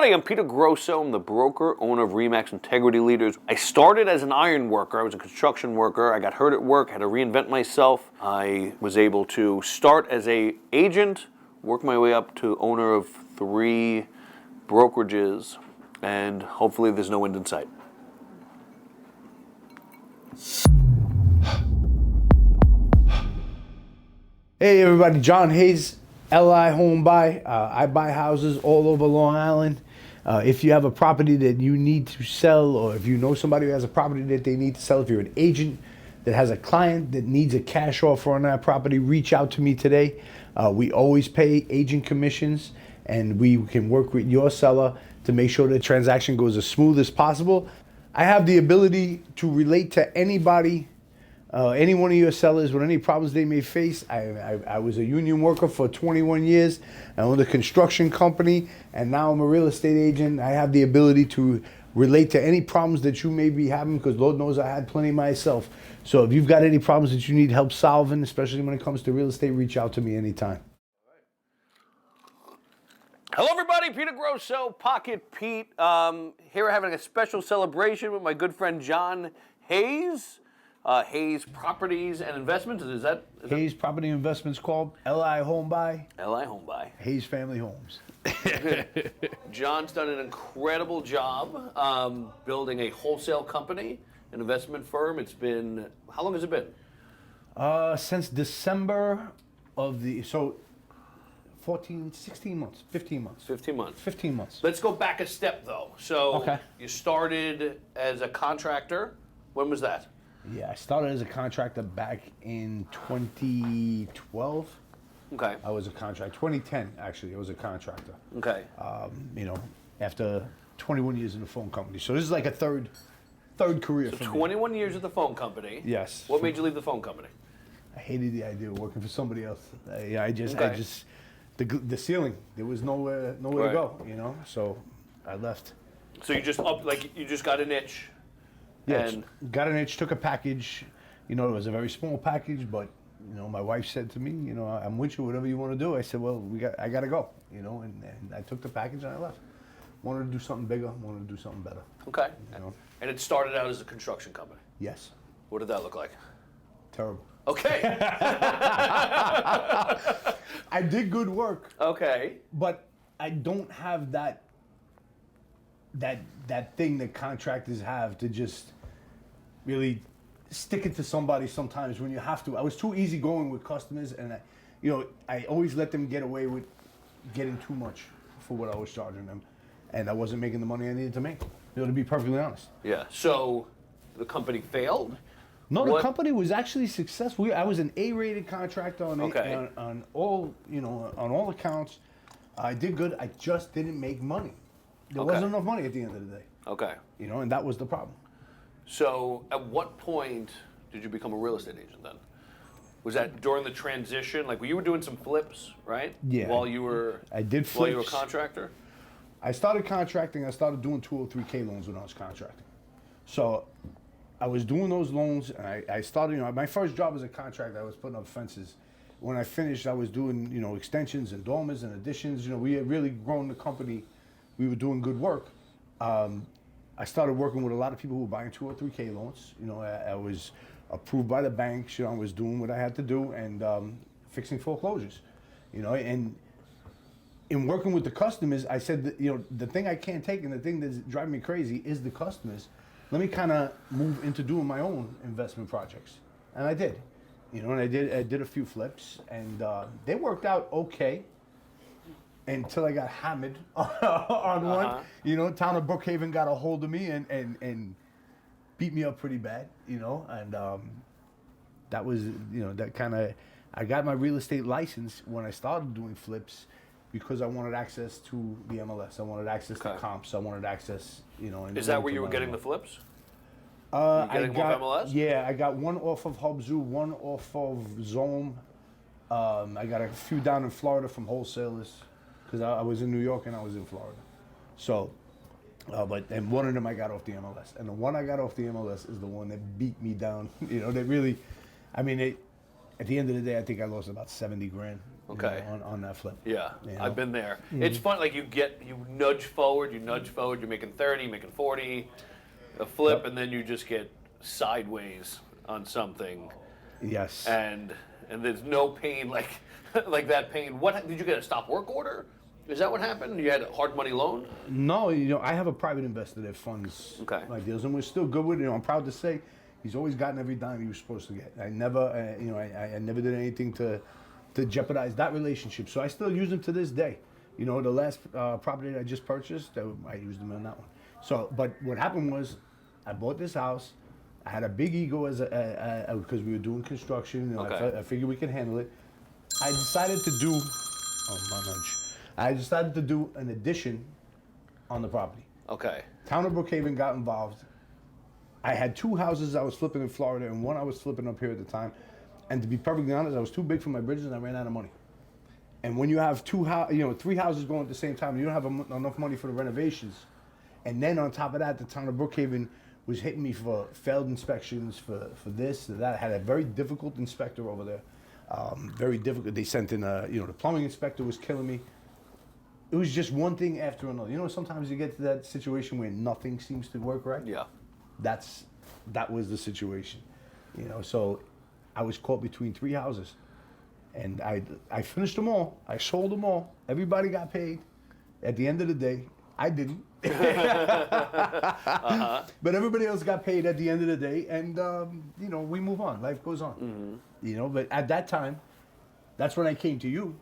everybody, I'm Peter Grosso. I'm the broker, owner of RE/MAX Integrity Leaders. I started as an iron worker. I was a construction worker. I got hurt at work, had to reinvent myself. I was able to start as an agent, work my way up to owner of 3 brokerages, and hopefully there's no end in sight. Hey everybody, John Hayes, LI Home Buy. I buy houses all over Long Island. If you have a property that you need to sell, or if you know somebody who has a property that they need to sell, if you're an agent that has a client that needs a cash offer on that property, reach out to me today. We always pay agent commissions, and we can work with your seller to make sure the transaction goes as smooth as possible. I have the ability to relate to anybody, any one of your sellers with any problems they may face. I was a union worker for 21 years. I owned a construction company, and now I'm a real estate agent. I have the ability to relate to any problems that you may be having, because Lord knows I had plenty myself. So if you've got any problems that you need help solving, especially when it comes to real estate, reach out to me anytime. Hello everybody, Peter Grosso, PocketPete. Here we're having a special celebration with my good friend John Hayes. Hayes Properties and Investments, is that Hayes Property Investments called LI Home Buy. LI Home Buy. Hayes Family Homes. John's done an incredible job building a wholesale company, an investment firm. It's been, how long has it been? Since December of 16 months, 15 months. 15 months. 15 months. Let's go back a step though. So Okay. You started as a contractor. When was that? Yeah, I started as a contractor back in 2012. Okay. I was a contractor. 2010, actually, I was a contractor. Okay. After 21 years in the phone company. So this is like a third career So for me. 21 years at the phone company. Yes. What made you leave the phone company? I hated the idea of working for somebody else. I just, the ceiling. There was nowhere to go, So I left. So you just you just got an itch. Yeah, And got an itch, took a package. It was a very small package, but my wife said to me, I'm with you, whatever you want to do. I said, well, I got to go, and I took the package and I left. Wanted to do something bigger, wanted to do something better. Okay. And it started out as a construction company. Yes. What did that look like? Terrible. Okay. I did good work. Okay. But I don't have that thing that contractors have to just really stick it to somebody sometimes when you have to. I was too easygoing with customers, and I always let them get away with getting too much for what I was charging them, and I wasn't making the money I needed to make. To be perfectly honest. Yeah. So the company failed? No, the company was actually successful. I was an A-rated contractor on all on all accounts. I did good. I just didn't make money. There wasn't enough money at the end of the day. Okay. And that was the problem. So at what point did you become a real estate agent then? Was that during the transition? Like, you were doing some flips, right? Yeah. I did flips. While you were a contractor? I started contracting. I started doing 203K loans when I was contracting. So I was doing those loans, and I started, my first job as a contractor, I was putting up fences. When I finished, I was doing, extensions and dormers and additions. We had really grown the company. We were doing good work. I started working with a lot of people who were buying 203K loans. I was approved by the banks. I was doing what I had to do and fixing foreclosures. And in working with the customers, I said that, the thing I can't take and the thing that's driving me crazy is the customers. Let me kind of move into doing my own investment projects, and I did. And I did a few flips, and they worked out okay. Until I got hammered on one. Town of Brookhaven got a hold of me and beat me up pretty bad, and that was, that kind of, I got my real estate license when I started doing flips because I wanted access to the MLS. I wanted access to comps. I wanted access, And is that where you were getting the flips? I got MLS? Yeah, I got one off of Hubzu, one off of Zome. I got a few down in Florida from wholesalers. Because I was in New York and I was in Florida. So, and one of them I got off the MLS. And the one I got off the MLS is the one that beat me down. That really, at the end of the day, I think I lost about 70 grand Okay. On that flip. Yeah, You know? I've been there. It's fun. Like you nudge forward, you're making 30, you're making 40, a flip, Yep. and then you just get sideways on something, Yes. and there's no pain like like that pain. What did you get a stop work order? Is that what happened? You had a hard money loan? No, I have a private investor that funds Okay. my deals, and we're still good with it. I'm proud to say he's always gotten every dime he was supposed to get. I never, I never did anything to jeopardize that relationship. So I still use him to this day. The last property that I just purchased, I used him on that one. So, but what happened was, I bought this house. I had a big ego because we were doing construction. Okay. I figured we could handle it. I decided to do. Oh my lunch. I decided to do an addition on the property. Okay. Town of Brookhaven got involved. I had 2 houses I was flipping in Florida and 1 I was flipping up here at the time. And to be perfectly honest, I was too big for my bridges and I ran out of money. And when you have 3 houses going at the same time, you don't have enough money for the renovations. And then on top of that, the town of Brookhaven was hitting me for failed inspections, for this, and that. I had a very difficult inspector over there. Very difficult. They sent in the plumbing inspector was killing me. It was just one thing after another. Sometimes you get to that situation where nothing seems to work right. Yeah. That was the situation. So I was caught between 3 houses. And I finished them all. I sold them all. Everybody got paid. At the end of the day, I didn't. But everybody else got paid at the end of the day. And, we move on. Life goes on. But at that time, that's when I came to you.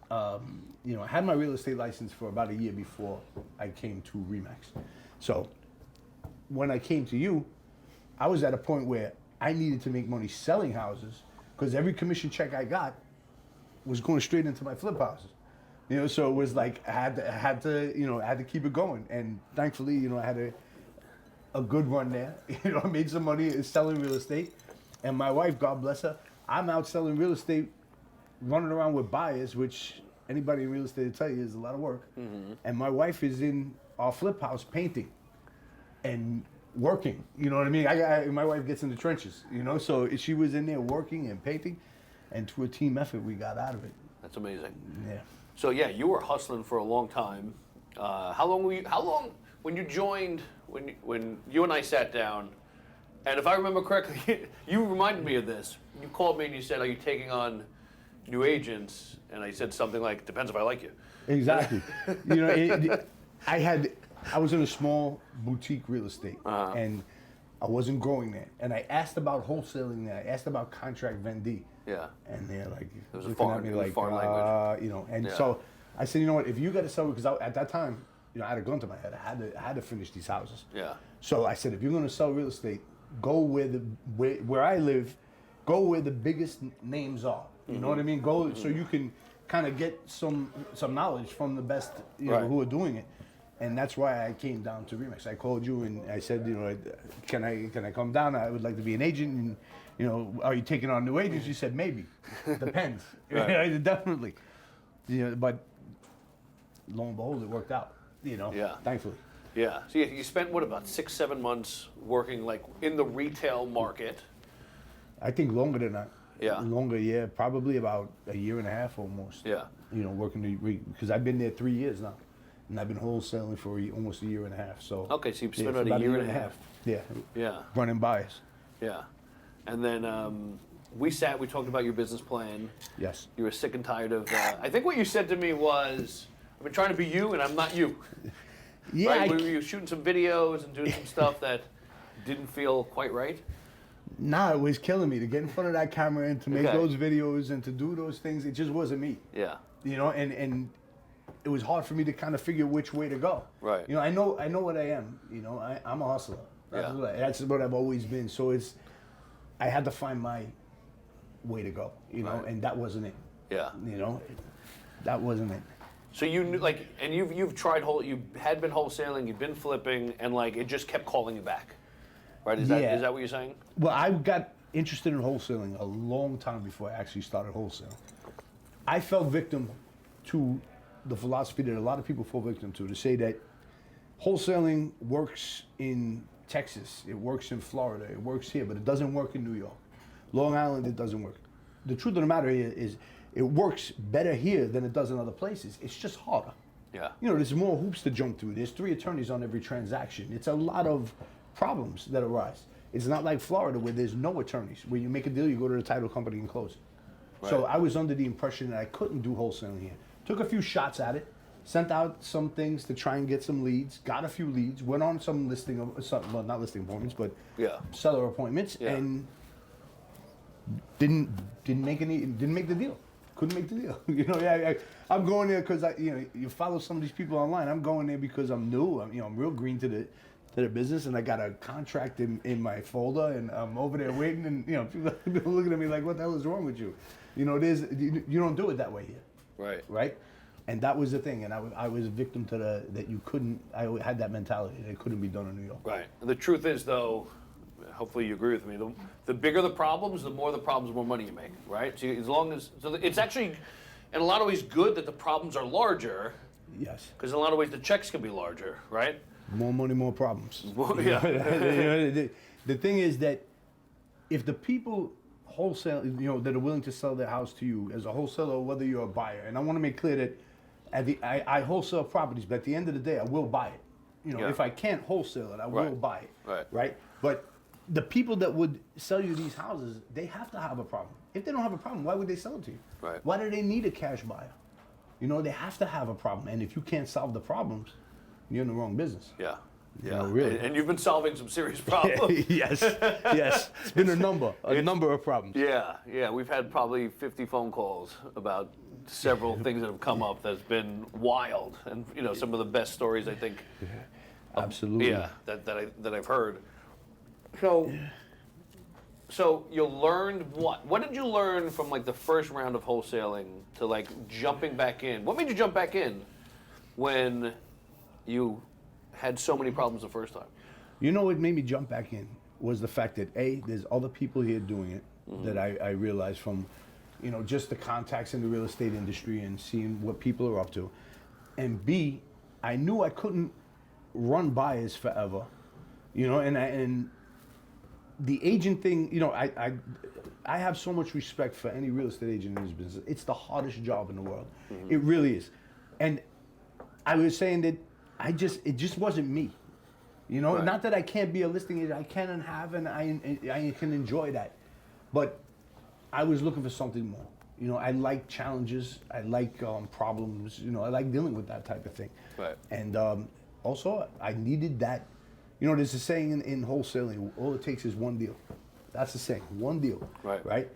I had my real estate license for about a year before I came to Remax. So when I came to you, I was at a point where I needed to make money selling houses because every commission check I got was going straight into my flip houses. So it was like I had to keep it going. And thankfully, I had a good run there. I made some money selling real estate. And my wife, God bless her, I'm out selling real estate, running around with buyers, which anybody in real estate will tell you is a lot of work. Mm-hmm. And my wife is in our flip house painting and working. You know what I mean? My wife gets in the trenches, so she was in there working and painting, and through a team effort, we got out of it. That's amazing. Yeah. So yeah, you were hustling for a long time. How long when you joined, when you and I sat down, and if I remember correctly, you reminded me of this. You called me and you said, "Are you taking on new agents?" And I said something like, "Depends if I like you." Exactly. I was in a small boutique real estate, and I wasn't growing there. And I asked about wholesaling there. I asked about contract vendee. Yeah. And they're like It was looking at me like, foreign language. And Yeah. so I said, what? If you got to sell, because at that time, I had a gun to my head. I had to finish these houses. Yeah. So I said, if you're going to sell real estate, go where I live, go where the biggest names are. You know what I mean? Go so you can kind of get some knowledge from the best Right. who are doing it. And that's why I came down to Remax. I called you and I said, can I come down? I would like to be an agent. And are you taking on new agents? You said maybe. Depends. Right. Definitely. But lo and behold, it worked out. Yeah. Thankfully. Yeah. So you spent about 6-7 months working like in the retail market. I think longer than that. Yeah. Longer, yeah. Probably about a year and a half almost. Yeah. Working because I've been there 3 years now. And I've been wholesaling for almost a year and a half. So Okay, so you've spent for about a year and a half. Yeah. Yeah. Running buyers. Yeah. And then we talked about your business plan. Yes. You were sick and tired of, I think what you said to me was, I've been trying to be you and I'm not you. Yeah. Right? You were shooting some videos and doing some stuff that didn't feel quite right. Nah, it was killing me to get in front of that camera and to make Okay. those videos and to do those things. It just wasn't me. Yeah. And it was hard for me to kind of figure which way to go. Right. I know what I am. I'm a hustler. That's what I've always been. So I had to find my way to go. Right. And that wasn't it. Yeah. That wasn't it. So you knew, and you've tried you had been wholesaling, you've been flipping, and it just kept calling you back, right? Is Yeah. that what you're saying? Well, I got interested in wholesaling a long time before I actually started wholesaling. I fell victim to the philosophy that a lot of people fall victim to say that wholesaling works in Texas, it works in Florida, it works here, but it doesn't work in New York. Long Island, it doesn't work. The truth of the matter is it works better here than it does in other places. It's just harder. Yeah. You know, there's more hoops to jump through. There's 3 attorneys on every transaction. It's a lot of problems that arise. It's not like Florida where there's no attorneys. Where you make a deal, you go to the title company and close it. Right. So I was under the impression that I couldn't do wholesaling here. Took a few shots at it, sent out some things to try and get some leads, got a few leads, went on some well, not listing appointments, but Yeah. seller appointments, Yeah. and didn't make the deal. Couldn't make the deal. You know, I'm going there because you follow some of these people online. I'm going there because I'm new. I'm real green to the business, and I got a contract in my folder, and I'm over there waiting, and people looking at me like, what the hell is wrong with you? You know, you don't do it that way here. Right. Right? And that was the thing, and I was a victim to that you couldn't. I had that mentality that it couldn't be done in New York. Right. And the truth is, though, hopefully you agree with me. The bigger the problems, the more money you make. Right. So it's actually, in a lot of ways, good that the problems are larger. Yes. Because in a lot of ways, the checks can be larger. Right. More money, more problems. Yeah. The thing is that if the people wholesale, that are willing to sell their house to you as a wholesaler, or whether you're a buyer, and I want to make clear that I wholesale properties, but at the end of the day, I will buy it. Yeah. If I can't wholesale it, I will buy it. Right. Right. But the people that would sell you these houses, they have to have a problem. If they don't have a problem, why would they sell it to you? Right. Why do they need a cash buyer? They have to have a problem, and if you can't solve the problems, you're in the wrong business. Yeah. Yeah, really. And you've been solving some serious problems. Yes. It's been a number of problems. Yeah. We've had probably 50 phone calls about several things that have come up that's been wild, and some of the best stories I think. Absolutely. Yeah, that I've heard. So you learned what? What did you learn from like the first round of wholesaling to like jumping back in? What made you jump back in when you had so many problems the first time? What made me jump back in was the fact that there's other people here doing it that I realized from, just the contacts in the real estate industry and seeing what people are up to, and B, I knew I couldn't run buyers forever, and the agent thing, I have so much respect for any real estate agent in this business. It's the hardest job in the world. It really is. And I was saying that it just wasn't me. Right. Not that I can't be a listing agent. I can and have, and I can enjoy that. But I was looking for something more. I like challenges. I like problems. I like dealing with that type of thing. Right. And also, I needed that. There's a saying in wholesaling, all it takes is one deal. That's the saying, one deal. Right. Right?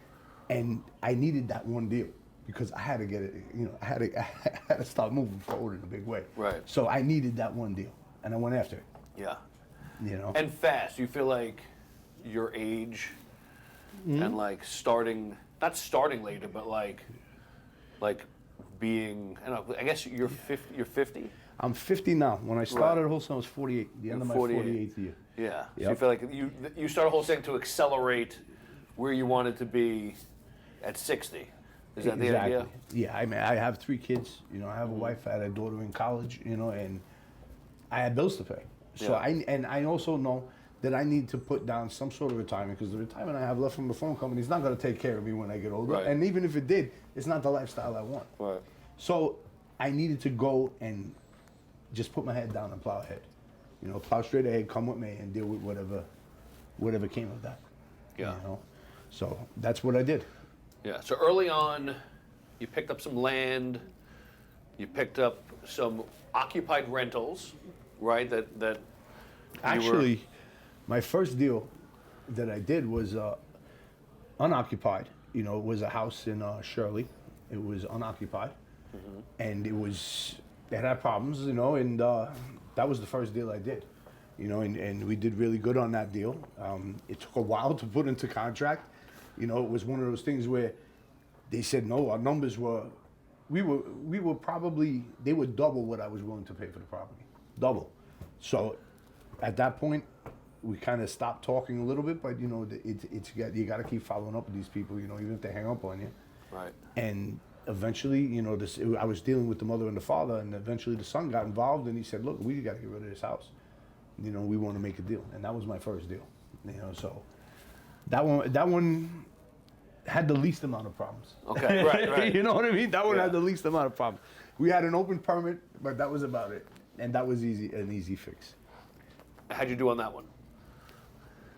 And I needed that one deal because I had to get it, I had to start moving forward in a big way. Right. So I needed that one deal, and I went after it. Yeah. And fast. You feel like your age and like not starting later, but like being, I guess you're 50. You're 50. I'm 50 now. When I started wholesale, I was 48. The end of my 48th year. Yeah. So Yep. you feel like you started wholesaling to accelerate where you wanted to be at 60. Is that the idea? Yeah. I have 3 kids. I have a wife. I had a daughter in college. And I had bills to pay. So I also know that I need to put down some sort of retirement because the retirement I have left from the phone company is not going to take care of me when I get older. Right. And even if it did, it's not the lifestyle I want. Right. So I needed to go and just put my head down and plow ahead. Plow straight ahead, come with me, and deal with whatever came of that. Yeah. So that's what I did. Yeah. So early on, you picked up some land. You picked up some occupied rentals, right? That Actually, my first deal that I did was unoccupied. It was a house in Shirley. It was unoccupied, and it had problems, and that was the first deal I did, and we did really good on that deal. It took a while to put into contract. It was one of those things where they said no, our numbers were, we were probably, they were double what I was willing to pay for the property, double. So at that point, we kind of stopped talking a little bit, but you got to keep following up with these people, even if they hang up on you. Right. And eventually, I was dealing with the mother and the father, and eventually the son got involved, and he said, "Look, we got to get rid of this house. We want to make a deal." And that was my first deal. So that one, had the least amount of problems. Okay, right. You know what I mean? That one Yeah. had the least amount of problems. We had an open permit, but that was about it. And that was an easy fix. How'd you do on that one?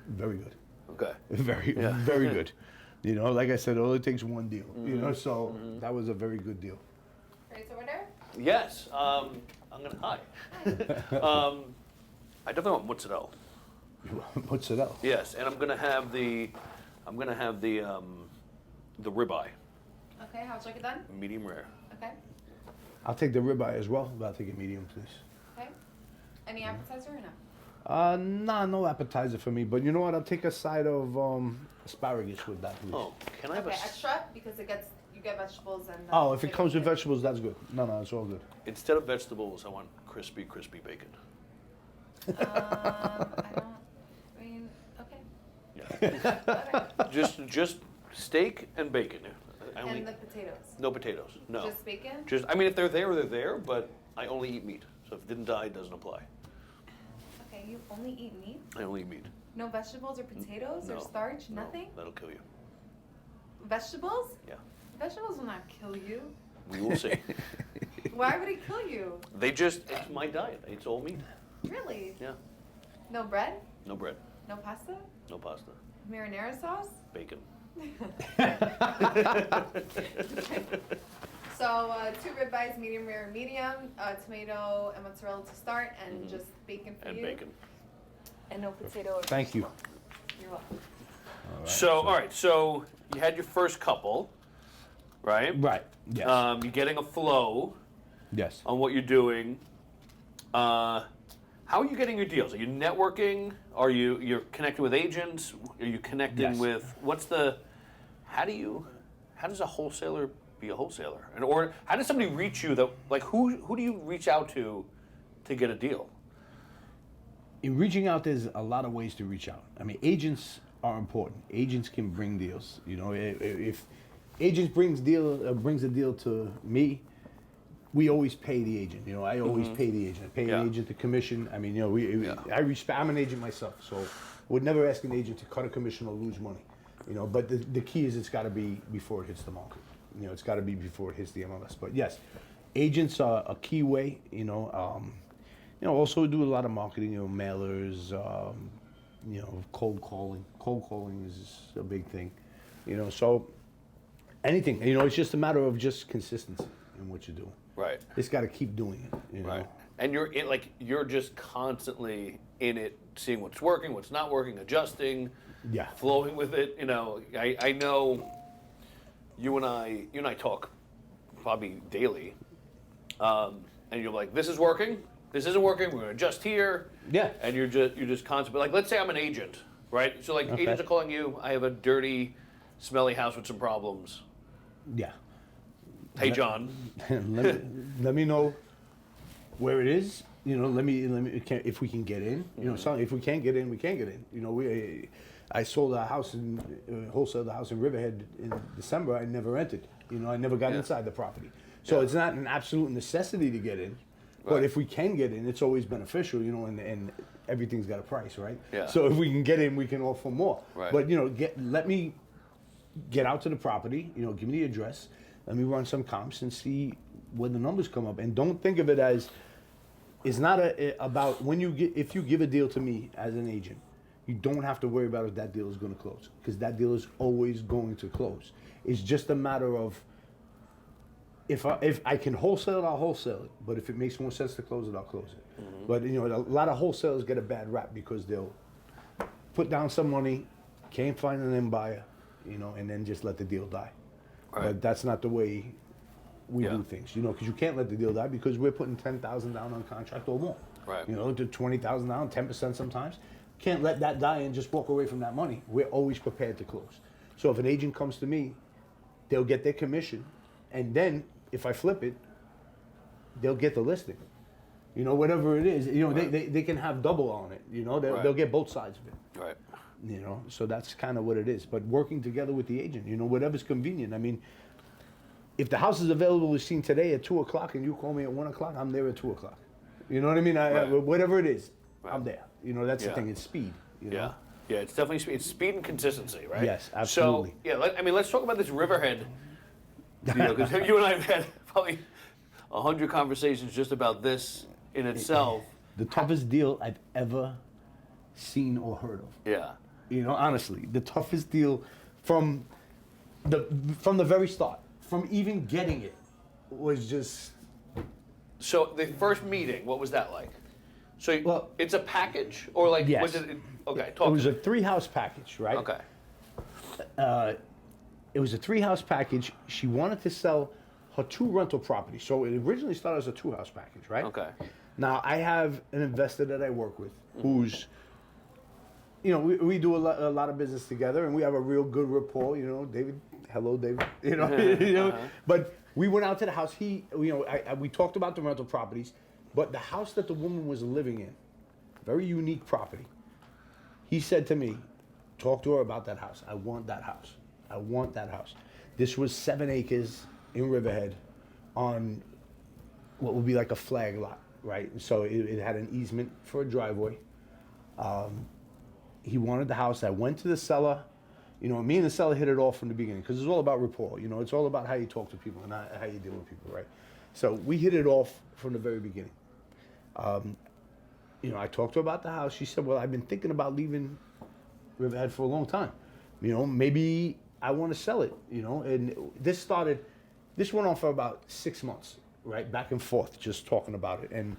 Very good. Okay. Very good. You know, like I said, it only takes one deal. You know, so that was a very good deal. Ready to order? Yes. I'm gonna. Hi. I definitely want mozzarella. What's it out? Yes, and I'm gonna have the ribeye, Okay, how would you like it done? medium rare. Okay. I'll take the ribeye as well, but I'll take a medium, please. Okay. Any appetizer or no? Nah, no appetizer for me. But you know what? I'll take a side of asparagus with that, please. Oh, can I have Okay, a extra because you get vegetables and. Oh, if it comes with vegetables, that's good. No, it's all good. instead of vegetables? I want crispy bacon. I mean, okay. Yeah. Alright. just steak and bacon. I only And the potatoes. no potatoes. No. Just bacon? Just I mean, if they're there. But I only eat meat. So if it didn't die, it doesn't apply. Okay, you only eat meat? I only eat meat. No vegetables or potatoes or No, starch? No, Nothing? that'll kill you. Vegetables? Yeah. Vegetables will not kill you. We will see. Why would it kill you? It's my diet. It's all meat. Really? Yeah. No bread? No bread. No pasta? No pasta. Marinara sauce? Bacon. So 2 ribeyes, medium rare, medium, tomato and mozzarella to start, and just bacon for And you. bacon. And no potato. Or Thank you. You're welcome. So, all right. So you had your first couple, right? Right. Yes. You're getting a flow Yes. on what you're doing. How are you getting your deals? Are you networking? Are you're connecting with agents? Are you connecting Yes. with how does a wholesaler be a wholesaler? Or how does somebody reach you who do you reach out to get a deal? In reaching out, there's a lot of ways to reach out. I mean, agents are important. Agents can bring deals. You know, if agents brings a deal to me, we always pay the agent. You know, I always pay the agent. I pay Yeah. an agent the commission. I mean, you know, I'm an agent myself, so I would never ask an agent to cut a commission or lose money. You know, but the key is it's got to be before it hits the market. You know, it's got to be before it hits the MLS. But yes, agents are a key way. Also do a lot of marketing. You know, mailers. Cold calling. Cold calling is a big thing. You know, so anything. You know, it's just a matter of just consistency in what you're doing. Right. Just got to keep doing it. You know? Right. And you're just constantly in it, seeing what's working, what's not working, adjusting, Yeah. flowing with it. You know, I know you and I talk probably daily, and you're like, this is working, this isn't working, we're gonna adjust here. Yeah. And you're just constantly like, let's say I'm an agent, right? So Okay. agents are calling you, I have a dirty, smelly house with some problems. Yeah. Hey John. let me know where it is. You know, if we can get in. You know, if we can't get in, we can't get in. You know, I sold a house wholesaled the house in Riverhead in December. I never rented. You know, I never got inside the property. So it's not an absolute necessity to get in. But Right. if we can get in, it's always beneficial. You know, and everything's got a price, right? Yeah. So if we can get in, we can offer more. Right. But you know, let me get out to the property. You know, give me the address. Let me run some comps and see where the numbers come up. And don't think of it as it's not about if you give a deal to me as an agent, you don't have to worry about if that deal is going to close, because that deal is always going to close. It's just a matter of if I can wholesale it, I'll wholesale it. But if it makes more sense to close it, I'll close it. But you know, a lot of wholesalers get a bad rap because they'll put down some money, can't find an end buyer, you know, and then just let the deal die. Right. But that's not the way we Yeah. do things, you know, because you can't let the deal die because we're putting 10,000 down on contract or more. Right. You know, to 20,000 down, 10% sometimes. Can't let that die and just walk away from that money. We're always prepared to close. So if an agent comes to me, they'll get their commission, and then if I flip it, they'll get the listing. You know, whatever it is, you know, Right. they can have double on it. You know, they'll get both sides of it. Right. You know, so that's kind of what it is. But working together with the agent, you know, whatever's convenient. I mean, if the house is available to see today at 2 o'clock and you call me at 1 o'clock, I'm there at 2 o'clock. You know what I mean? Right. Whatever it is, Right. I'm there. You know, that's Yeah. the thing. It's speed. You know? Yeah. Yeah, it's definitely it's speed and consistency, right? Yes, absolutely. So yeah, let's talk about this Riverhead. Because you and I have had probably 100 conversations just about this in itself. The toughest deal I've ever seen or heard of. Yeah. Honestly, the toughest deal from the very start, from even getting it, was just. So the first meeting, what was that like? So Well, it's a package, or like yes. was it? Okay, It talk. was to a me. 3-house package, right? Okay. It was a 3-house package. She wanted to sell her 2 rental properties. So it originally started as a 2-house package, right? Okay. Now I have an investor that I work with who's, we do a lot of business together, and we have a real good rapport. David, hello, David. But we went out to the house. We talked about the rental properties, but the house that the woman was living in, very unique property. He said to me, talk to her about that house. I want that house. I want that house. This was 7 acres in Riverhead on what would be like a flag lot, right? So it had an easement for a driveway. He wanted the house. I went to the seller. Me and the seller hit it off from the beginning because it's all about rapport. It's all about how you talk to people and how you deal with people, right? So we hit it off from the very beginning. I talked to her about the house. She said, well, I've been thinking about leaving Riverhead for a long time. Maybe I want to sell it, and this went on for about 6 months, right? Back and forth, just talking about it. And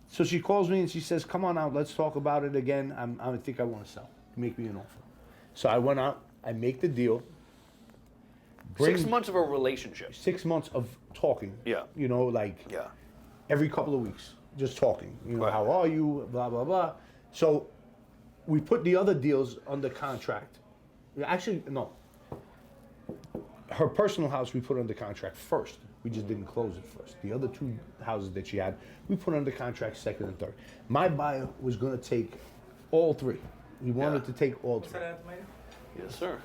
so she calls me and she says, come on out, let's talk about it again. I think I want to sell. Make me an offer. So I went out, I make the deal. 6 months of a relationship. 6 months of talking. Yeah. Yeah. Every couple of weeks, just talking. Right. How are you? Blah, blah, blah. So we put the other deals under contract. Actually, no. Her personal house we put under contract first. We just didn't close it first. The other 2 houses that she had, we put under contract second and third. My buyer was going to take all 3. He wanted to take all 3. Yes, sir.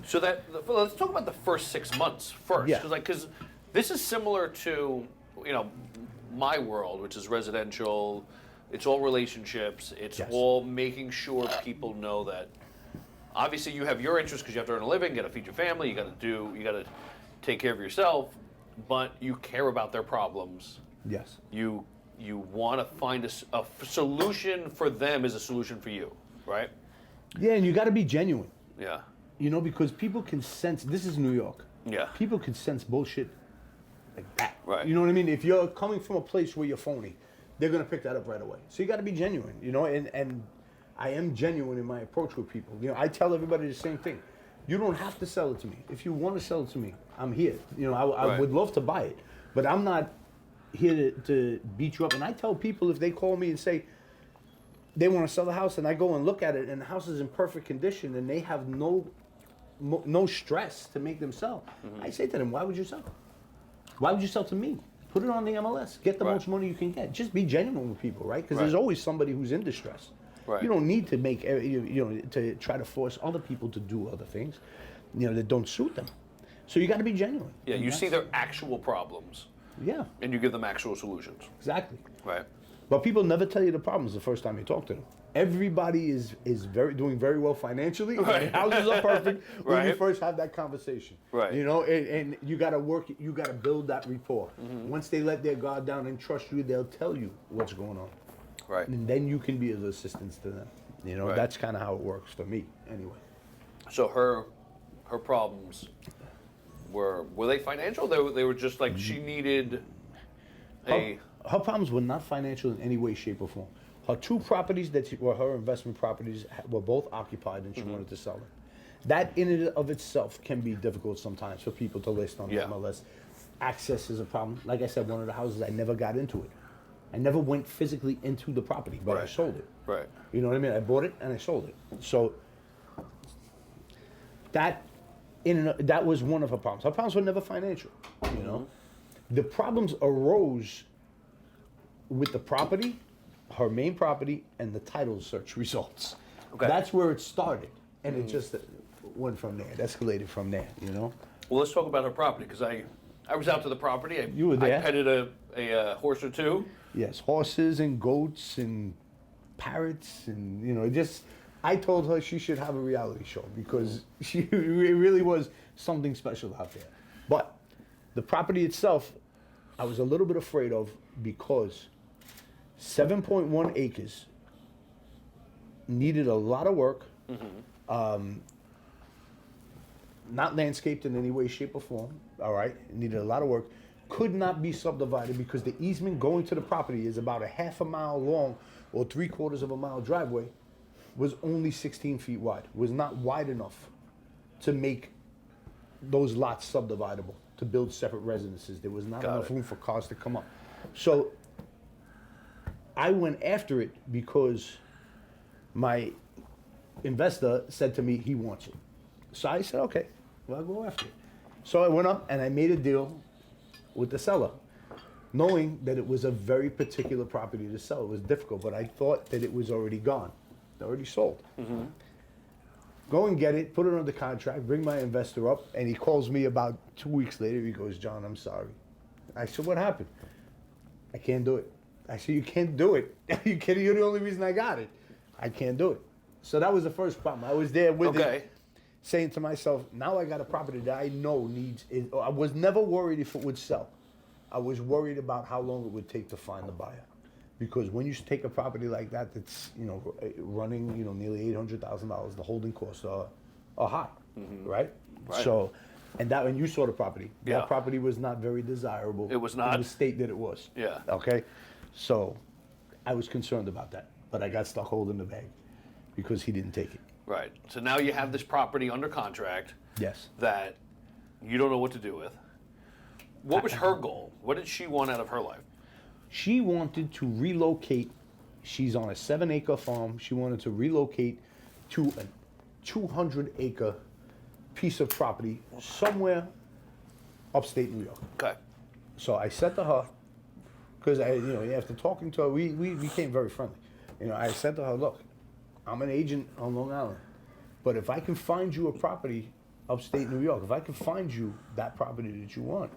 So let's talk about the first 6 months first, Yeah. because this is similar to my world, which is residential. It's all relationships. It's Yes. all making sure people know that. Obviously, you have your interests because you have to earn a living, you got to feed your family, you got to take care of yourself, but you care about their problems. Yes. You want to find a solution for them is a solution for you, right? Yeah, and you got to be genuine. Yeah. Because people can sense, this is New York. Yeah. People can sense bullshit like that. Right. You know what I mean? If you're coming from a place where you're phony, they're going to pick that up right away. So you got to be genuine, and I am genuine in my approach with people. I tell everybody the same thing. You don't have to sell it to me. If you want to sell it to me, I'm here. I would love to buy it, but I'm not here to beat you up. And I tell people if they call me and say they want to sell the house, and I go and look at it, and the house is in perfect condition, and they have no stress to make them sell. Mm-hmm. I say to them, why would you sell? Why would you sell to me? Put it on the MLS. Get the most money you can get. Just be genuine with people, right? Because there's always somebody who's in distress. Right. You don't need to make to try to force other people to do other things, that don't suit them. So you got to be genuine. Yeah, you see their actual problems. Yeah. And you give them actual solutions. Exactly. Right. But people never tell you the problems the first time you talk to them. Everybody is doing very well financially. Right. Houses are perfect when you first have that conversation. Right. And you got to you got to build that rapport. Mm-hmm. Once they let their guard down and trust you, they'll tell you what's going on. Right. And then you can be of assistance to them. That's kind of how it works for me, anyway. So her problems were they financial? They were just like she needed Her problems were not financial in any way, shape, or form. Her 2 properties that were her investment properties were both occupied, and she wanted to sell them. That in and of itself can be difficult sometimes for people to list on the MLS. Access is a problem. Like I said, one of the houses, I never got into it. I never went physically into the property, but I sold it. Right. You know what I mean? I bought it and I sold it. So that was one of her problems. Her problems were never financial. The problems arose with the property, her main property, and the title search results. Okay. That's where it started, and it just went from there. It escalated from there. Well, let's talk about her property because I was out to the property. You were there. I petted a horse or 2. Yes, horses and goats and parrots and just I told her she should have a reality show because it really was something special out there. But the property itself, I was a little bit afraid of because 7.1 acres needed a lot of work. Not landscaped in any way, shape, or form. All right, it needed a lot of work. Could not be subdivided because the easement going to the property is about a half a mile long or 3/4 of a mile driveway. Was only 16 feet wide. Was not wide enough to make those lots subdividable to build separate residences. There was not enough room for cars to come up. So I went after it because my investor said to me he wants it. So I said, okay, well, I'll go after it. So I went up and I made a deal with the seller, knowing that it was a very particular property to sell. It was difficult, but I thought that it was already gone, already sold. Go and get it, put it under contract, bring my investor up, and he calls me about 2 weeks later. He goes, John, I'm sorry. I said, what happened? I can't do it. I said, you can't do it. You kidding? You're the only reason I got it. I can't do it. So that was the first problem. I was there with it, saying to myself, now I got a property that I know needs it. I was never worried if it would sell. I was worried about how long it would take to find the buyer. Because when you take a property like that, that's running nearly $800,000, the holding costs are high, right? So, and you saw the property. That property was not very desirable. It was not in the state that it was. Yeah. Okay, so I was concerned about that, but I got stuck holding the bag because he didn't take it. Right. So now you have this property under contract. Yes. That you don't know what to do with. What was her goal? What did she want out of her life? She wanted to relocate. She's on a 7-acre farm. She wanted to relocate to a 200-acre piece of property somewhere upstate New York. Okay. So I said to her, because after talking to her, we became very friendly. I said to her, look, I'm an agent on Long Island, but if I can find you a property upstate New York, if I can find you that property that you want,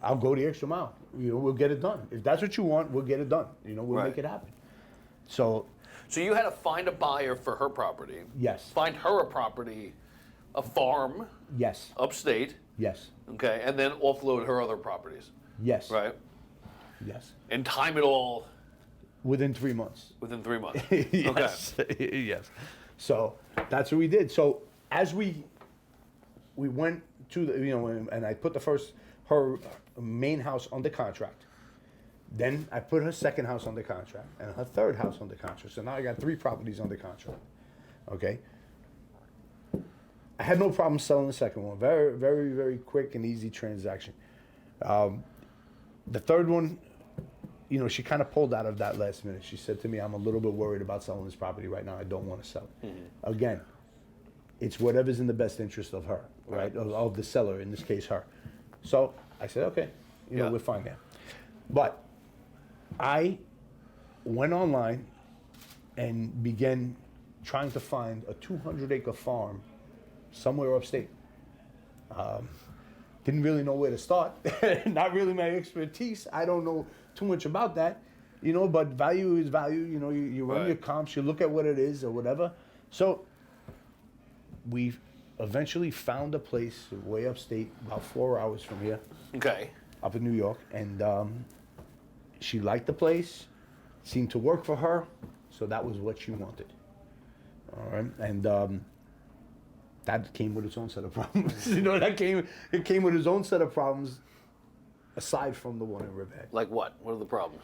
I'll go the extra mile. We'll get it done. If that's what you want, we'll get it done. We'll make it happen. So you had to find a buyer for her property. Yes. Find her a property, a farm. Yes. Upstate. Yes. Okay, and then offload her other properties. Yes. Right. Yes. And time it all. Within 3 months. Within 3 months. Yes. Okay. Yes. So that's what we did. So as we went to the and I put her main house under contract. Then I put her second house under contract and her third house under contract. So now I got 3 properties under contract. Okay. I had no problem selling the second one. Very, very, very quick and easy transaction. The third one, she kind of pulled out of that last minute. She said to me, I'm a little bit worried about selling this property right now. I don't want to sell it. Again, it's whatever's in the best interest of her, right? Of the seller, in this case, her. So I said, okay, we're fine there. But I went online and began trying to find a 200-acre farm somewhere upstate. Didn't really know where to start. Not really my expertise. I don't know too much about that, but value is value. You run your comps, you look at what it is or whatever. So we eventually found a place way upstate, about 4 hours from here. Okay. Up in New York, and she liked the place, seemed to work for her, so that was what she wanted. All right, and that came with its own set of problems. It came with its own set of problems, aside from the one in Riverhead. Like what? What are the problems?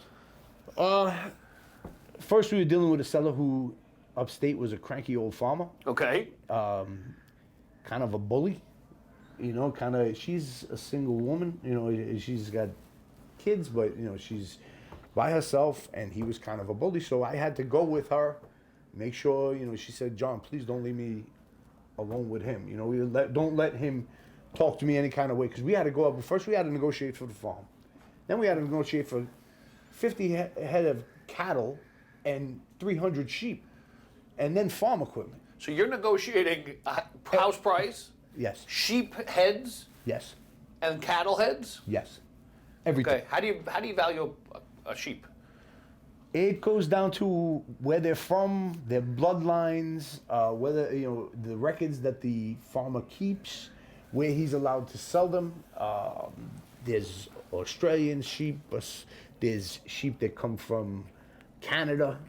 First, we were dealing with a seller who upstate was a cranky old farmer. Okay. Kind of a bully. She's a single woman. She's got kids, but she's by herself, and he was kind of a bully. So I had to go with her, make sure. She said, John, please don't leave me alone with him. Don't let him talk to me any kind of way, because we had to go up. First, we had to negotiate for the farm. Then we had to negotiate for 50 head of cattle and 300 sheep, and then farm equipment. So you're negotiating house price, Yes. sheep heads, Yes. and cattle heads. Yes. Everything. Okay. How do you value a sheep? It goes down to where they're from, their bloodlines, whether the records that the farmer keeps, where he's allowed to sell them. There's Australian sheep, there's sheep that come from Canada,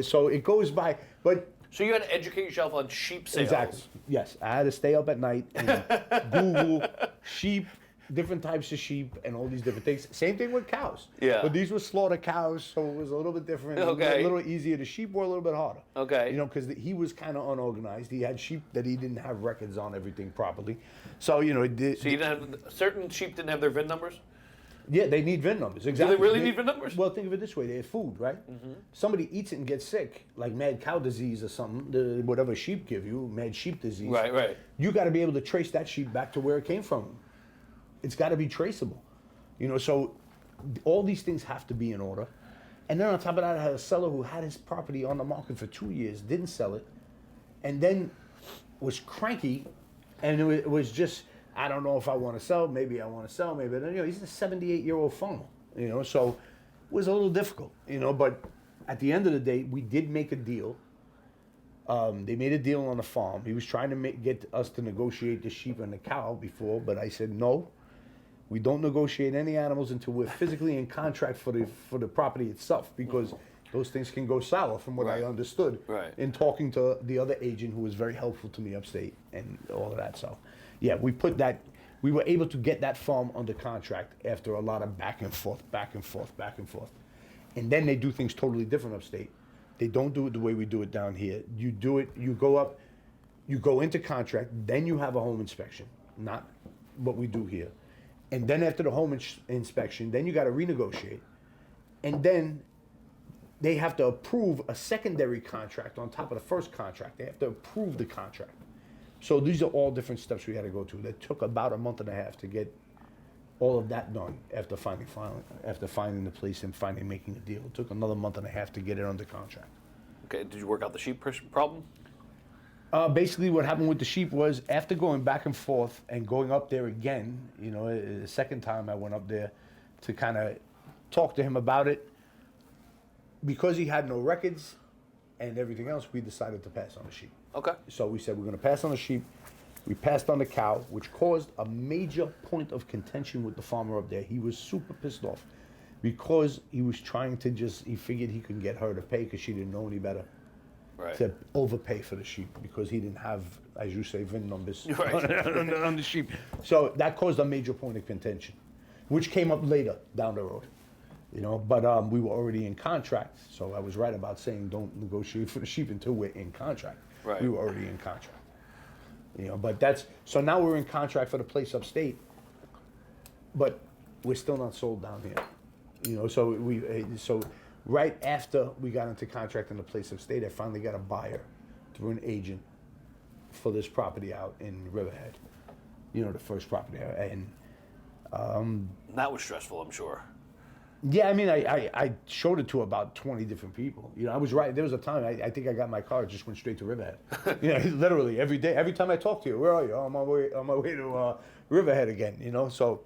So it goes by, but So you had to educate yourself on sheep sales. exactly. Yes, I had to stay up at night and Google sheep, different types of sheep, and all these different things. Same thing with cows. Yeah. But these were slaughter cows, so it was a little bit different. Okay. A little easier. The sheep were a little bit harder. Okay. Because he was kind of unorganized. He had sheep that he didn't have records on everything properly. So, So you didn't have, certain sheep didn't have their VIN numbers? yeah, they need VIN numbers. Exactly. really need VIN numbers? Well, think of it this way: they're food, right? Somebody eats it and gets sick, like mad cow disease or something. Whatever sheep give you, mad sheep disease. Right. You got to be able to trace that sheep back to where it came from. It's got to be traceable, So all these things have to be in order. And then on top of that, I had a seller who had his property on the market for 2 years, didn't sell it, and then was cranky, and it was just, I don't know if I want to sell. Maybe I want to sell. Maybe he's a 78-year-old farmer. So it was a little difficult. But at the end of the day, we did make a deal. They made a deal on the farm. He was trying to get us to negotiate the sheep and the cow before, but I said no. We don't negotiate any animals until we're physically in contract for the property itself, because those things can go sour, from what I understood. Right. In talking to the other agent who was very helpful to me upstate and all of that. So, yeah, we were able to get that farm under contract after a lot of back and forth. And then they do things totally different upstate. They don't do it the way we do it down here. You go into contract, then you have a home inspection, not what we do here. And then after the home inspection, then you got to renegotiate. And then they have to approve a secondary contract on top of the first contract. They have to approve the contract. So these are all different steps we had to go through. That took about a month and a half to get all of that done after finding the place and finally making a deal. It took another month and a half to get it under contract. Okay, did you work out the sheep problem? Basically, what happened with the sheep was, after going back and forth and going up there again, the second time I went up there to kind of talk to him about it, because he had no records and everything else, we decided to pass on the sheep. Okay. So we said we're going to pass on the sheep. We passed on the cow, which caused a major point of contention with the farmer up there. He was super pissed off because he was trying to he figured he could get her to pay because she didn't know any better. Right. To overpay for the sheep because he didn't have, as you say, VIN numbers Right. on the sheep. So that caused a major point of contention, which came up later down the road. But we were already in contract, so I was right about saying don't negotiate for the sheep until we're in contract. Right. We were already in contract. But so now we're in contract for the place upstate, but we're still not sold down here. So right after we got into contract in the place upstate, I finally got a buyer through an agent for this property out in Riverhead. The first property out. And That was stressful, I'm sure. yeah, I mean, I showed it to about 20 different people. I was right. There was a time I think I got my car, just went straight to Riverhead. Literally every day, every time I talk to you, where are you? On my way to Riverhead again. So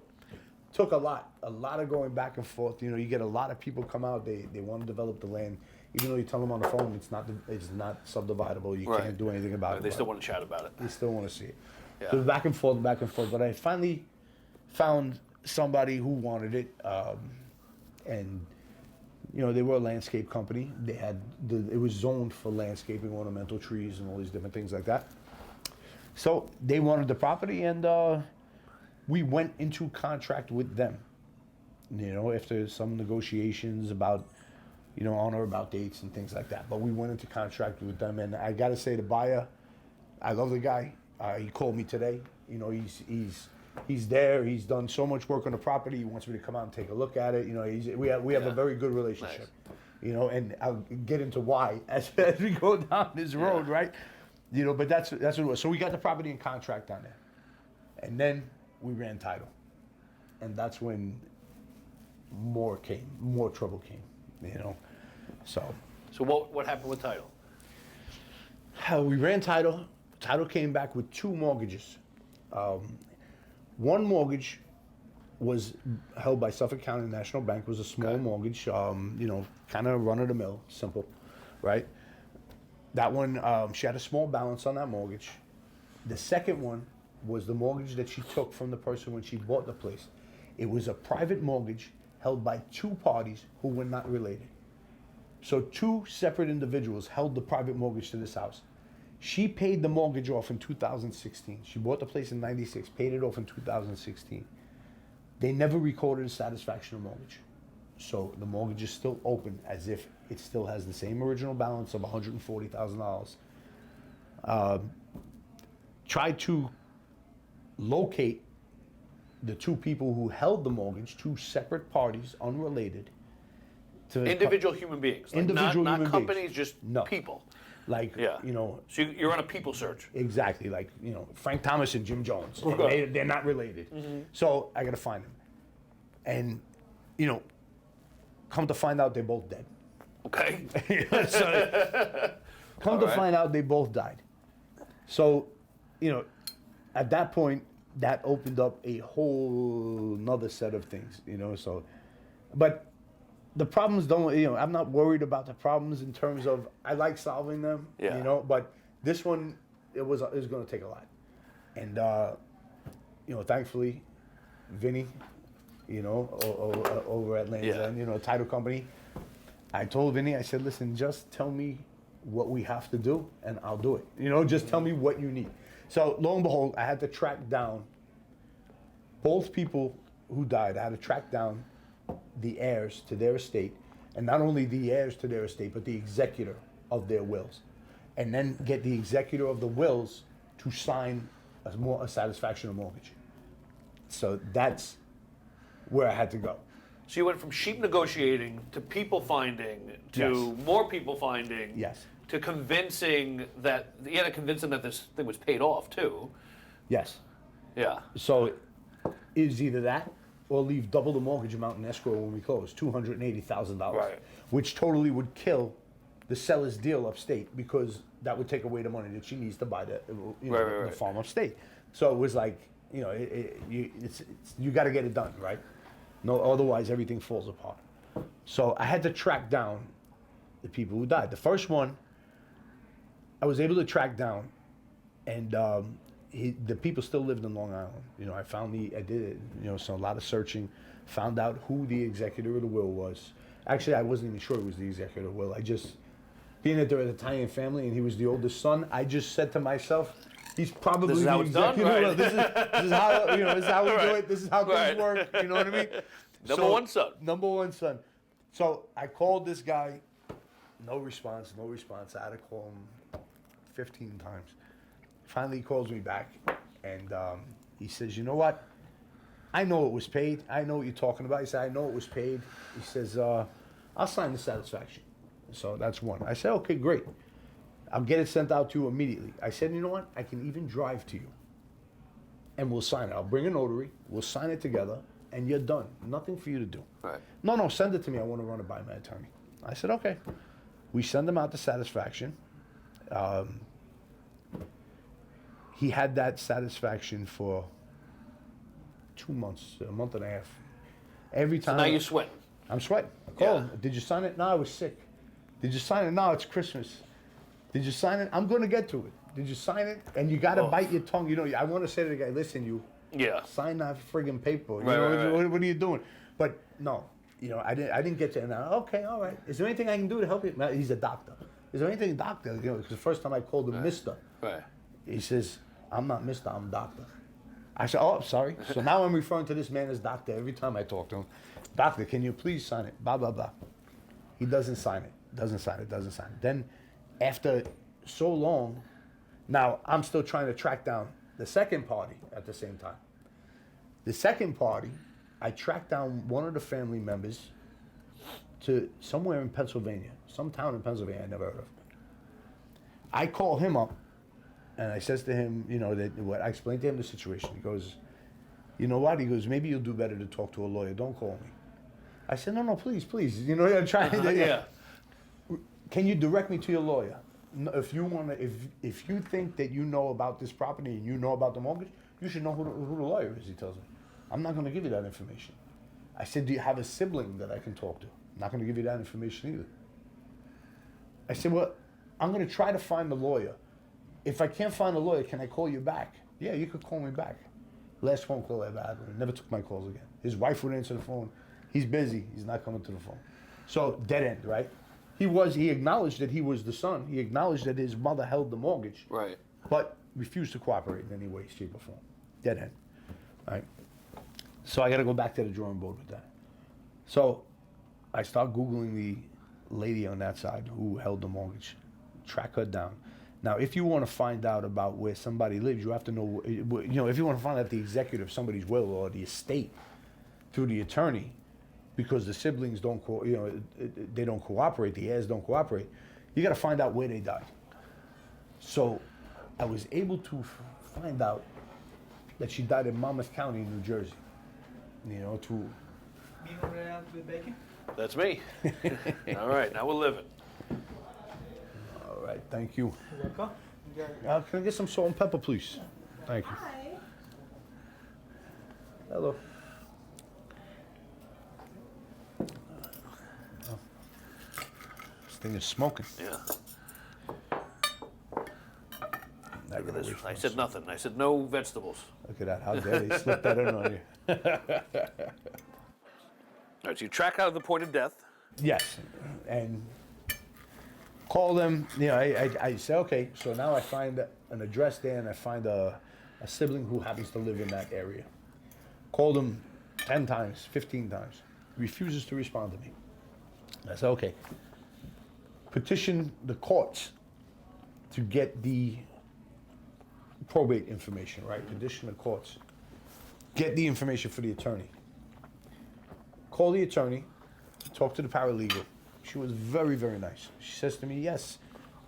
took a lot of going back and forth. You get a lot of people come out. They want to develop the land, even though you tell them on the phone it's not subdividable. You Right. can't do anything about it. They still want to chat about it. They still want to see it. Yeah. So back and forth. But I finally found somebody who wanted it. And they were a landscape company. They had it was zoned for landscaping, ornamental trees, and all these different things like that. So they wanted the property, and we went into contract with them. After some negotiations about, on or about dates and things like that. But we went into contract with them, and I got to say, the buyer, I love the guy. He called me today. He's there. He's done so much work on the property. He wants me to come out and take a look at it. We have a very good relationship. Nice. And I'll get into why as we go down this road, right? But that's what it was. So we got the property in contract down there, and then we ran title, and that's when more trouble came. So what happened with title? We ran title. Title came back with 2 mortgages. One mortgage was held by Suffolk County National Bank, was a small mortgage, kind of run of the mill, simple, right? That one, she had a small balance on that mortgage. The second one was the mortgage that she took from the person when she bought the place. It was a private mortgage held by two parties who were not related. So two separate individuals held the private mortgage to this house. She paid the mortgage off in 2016. She bought the place in 96, paid it off in 2016. They never recorded a satisfaction of mortgage. So the mortgage is still open as if it still has the same original balance of $140,000. Tried to locate the two people who held the mortgage, two separate parties, unrelated. To Individual human beings. Like Individual not human companies, beings. just No. people. Like, Yeah. So you're on a people search. exactly, like, Frank Thomas and Jim Jones. Okay. They're not related. So I got to find them. And, come to find out they're both dead. Okay. Come to find out they both died. So, at that point, that opened up a whole nother set of things, so, but the problems don't, I'm not worried about the problems in terms of, I like solving them, Yeah. but this one, it was going to take a lot. And, thankfully, Vinny, over at Land's Yeah. End, title company, I told Vinny, I said, listen, just tell me what we have to do and I'll do it. Just tell me what you need. So lo and behold, I had to track down both people who died. I had to track down the heirs to their estate, and not only the heirs to their estate, but the executor of their wills, and then get the executor of the wills to sign a satisfaction of mortgage. So that's where I had to go. So you went from sheep negotiating to people finding to Yes. more people finding. Yes. To convincing that you had to convince them that this thing was paid off too. Yes. Yeah. So it was either that or leave double the mortgage amount in escrow when we close, $280,000, Right. which totally would kill the seller's deal upstate because that would take away the money that she needs to buy the Right. the farm upstate. So it was like, you got to get it done, right? No, otherwise everything falls apart. So I had to track down the people who died. The first one, I was able to track down, and the people still lived in Long Island. I did it, so a lot of searching, found out who the executor of the will was. Actually, I wasn't even sure it was the executor of the will. I just, being that they're an Italian family and he was the oldest son, I just said to myself, he's probably This is the how it's done, executor. right? This is how, this is how we do it. This is how Right. things work. You know what I mean? Number one son. Number one son. So I called this guy, no response. I had to call him 15 times. Finally, he calls me back, and he says, you know what? I know it was paid. I know what you're talking about. He said, I know it was paid. He says, I'll sign the satisfaction. So that's one. I said, okay, great. I'll get it sent out to you immediately. I said, you know what? I can even drive to you, and we'll sign it. I'll bring a notary. We'll sign it together, and you're done. Nothing for you to do. Right. No, send it to me. I want to run it by my attorney. I said, okay. We send them out the satisfaction. He had that satisfaction for 2 months, a month and a half. Every time. Now you're sweating. I'm sweating. I call Yeah. him. Did you sign it? No, I was sick. Did you sign it? No, it's Christmas. Did you sign it? I'm going to get to it. Did you sign it? And you got to bite your tongue. I want to say to the guy, listen, you Yeah. sign that friggin' paper. Right. What are you doing? But no, I didn't get to it. And okay, all right. Is there anything I can do to help you? No, he's a doctor. Is there anything, doctor? Because the first time I called him Mister. Right. He says, I'm not Mister, I'm Doctor. I said, oh, sorry. So now I'm referring to this man as Doctor every time I talk to him. Doctor, can you please sign it? Blah, blah, blah. He doesn't sign it. Doesn't sign it. Then after so long, now I'm still trying to track down the second party at the same time. The second party, I tracked down one of the family members to somewhere in Pennsylvania, some town in Pennsylvania I never heard of. I call him up, and I says to him, I explained to him the situation. He goes, you know what? He goes, maybe you'll do better to talk to a lawyer. Don't call me. I said, no, please. I'm trying to. Yeah. Can you direct me to your lawyer? If you want to, if you think that you know about this property and you know about the mortgage, you should know who the lawyer is. He tells me. I'm not going to give you that information. I said, do you have a sibling that I can talk to? I'm not going to give you that information either. I said, well, I'm going to try to find a lawyer. If I can't find a lawyer, can I call you back? Yeah, you could call me back. Last phone call I ever had, he never took my calls again. His wife would answer the phone. He's busy. He's not coming to the phone. So dead end, right? He acknowledged that he was the son. He acknowledged that his mother held the mortgage. Right. But refused to cooperate in any way, shape, or form. Dead end. Right? So I got to go back to the drawing board with that. So I start Googling the lady on that side who held the mortgage. Track her down. Now, if you want to find out about where somebody lives, you have to know, if you want to find out the executive of somebody's will or the estate through the attorney, because the siblings don't, they don't cooperate, the heirs don't cooperate, you got to find out where they died. So I was able to find out that she died in Monmouth County, New Jersey. To with bacon? That's me. All right, now we're living. all right, thank you. You're welcome. Can I get some salt and pepper, please? Thank you. Hi. Hello. This thing is smoking. Yeah. Look Look at this. I said nothing. I said no vegetables. Look at that. How dare they slip that in on you? All right, so you track out of the point of death. Yes. And call them. I say, okay, so now I find an address there and I find a sibling who happens to live in that area. Called him 10 times, 15 times. Refuses to respond to me. I said, okay. Petition the courts to get the probate information, right? Petition the courts. Get the information for the attorney. Call the attorney, talk to the paralegal. She was very, very nice. She says to me, yes,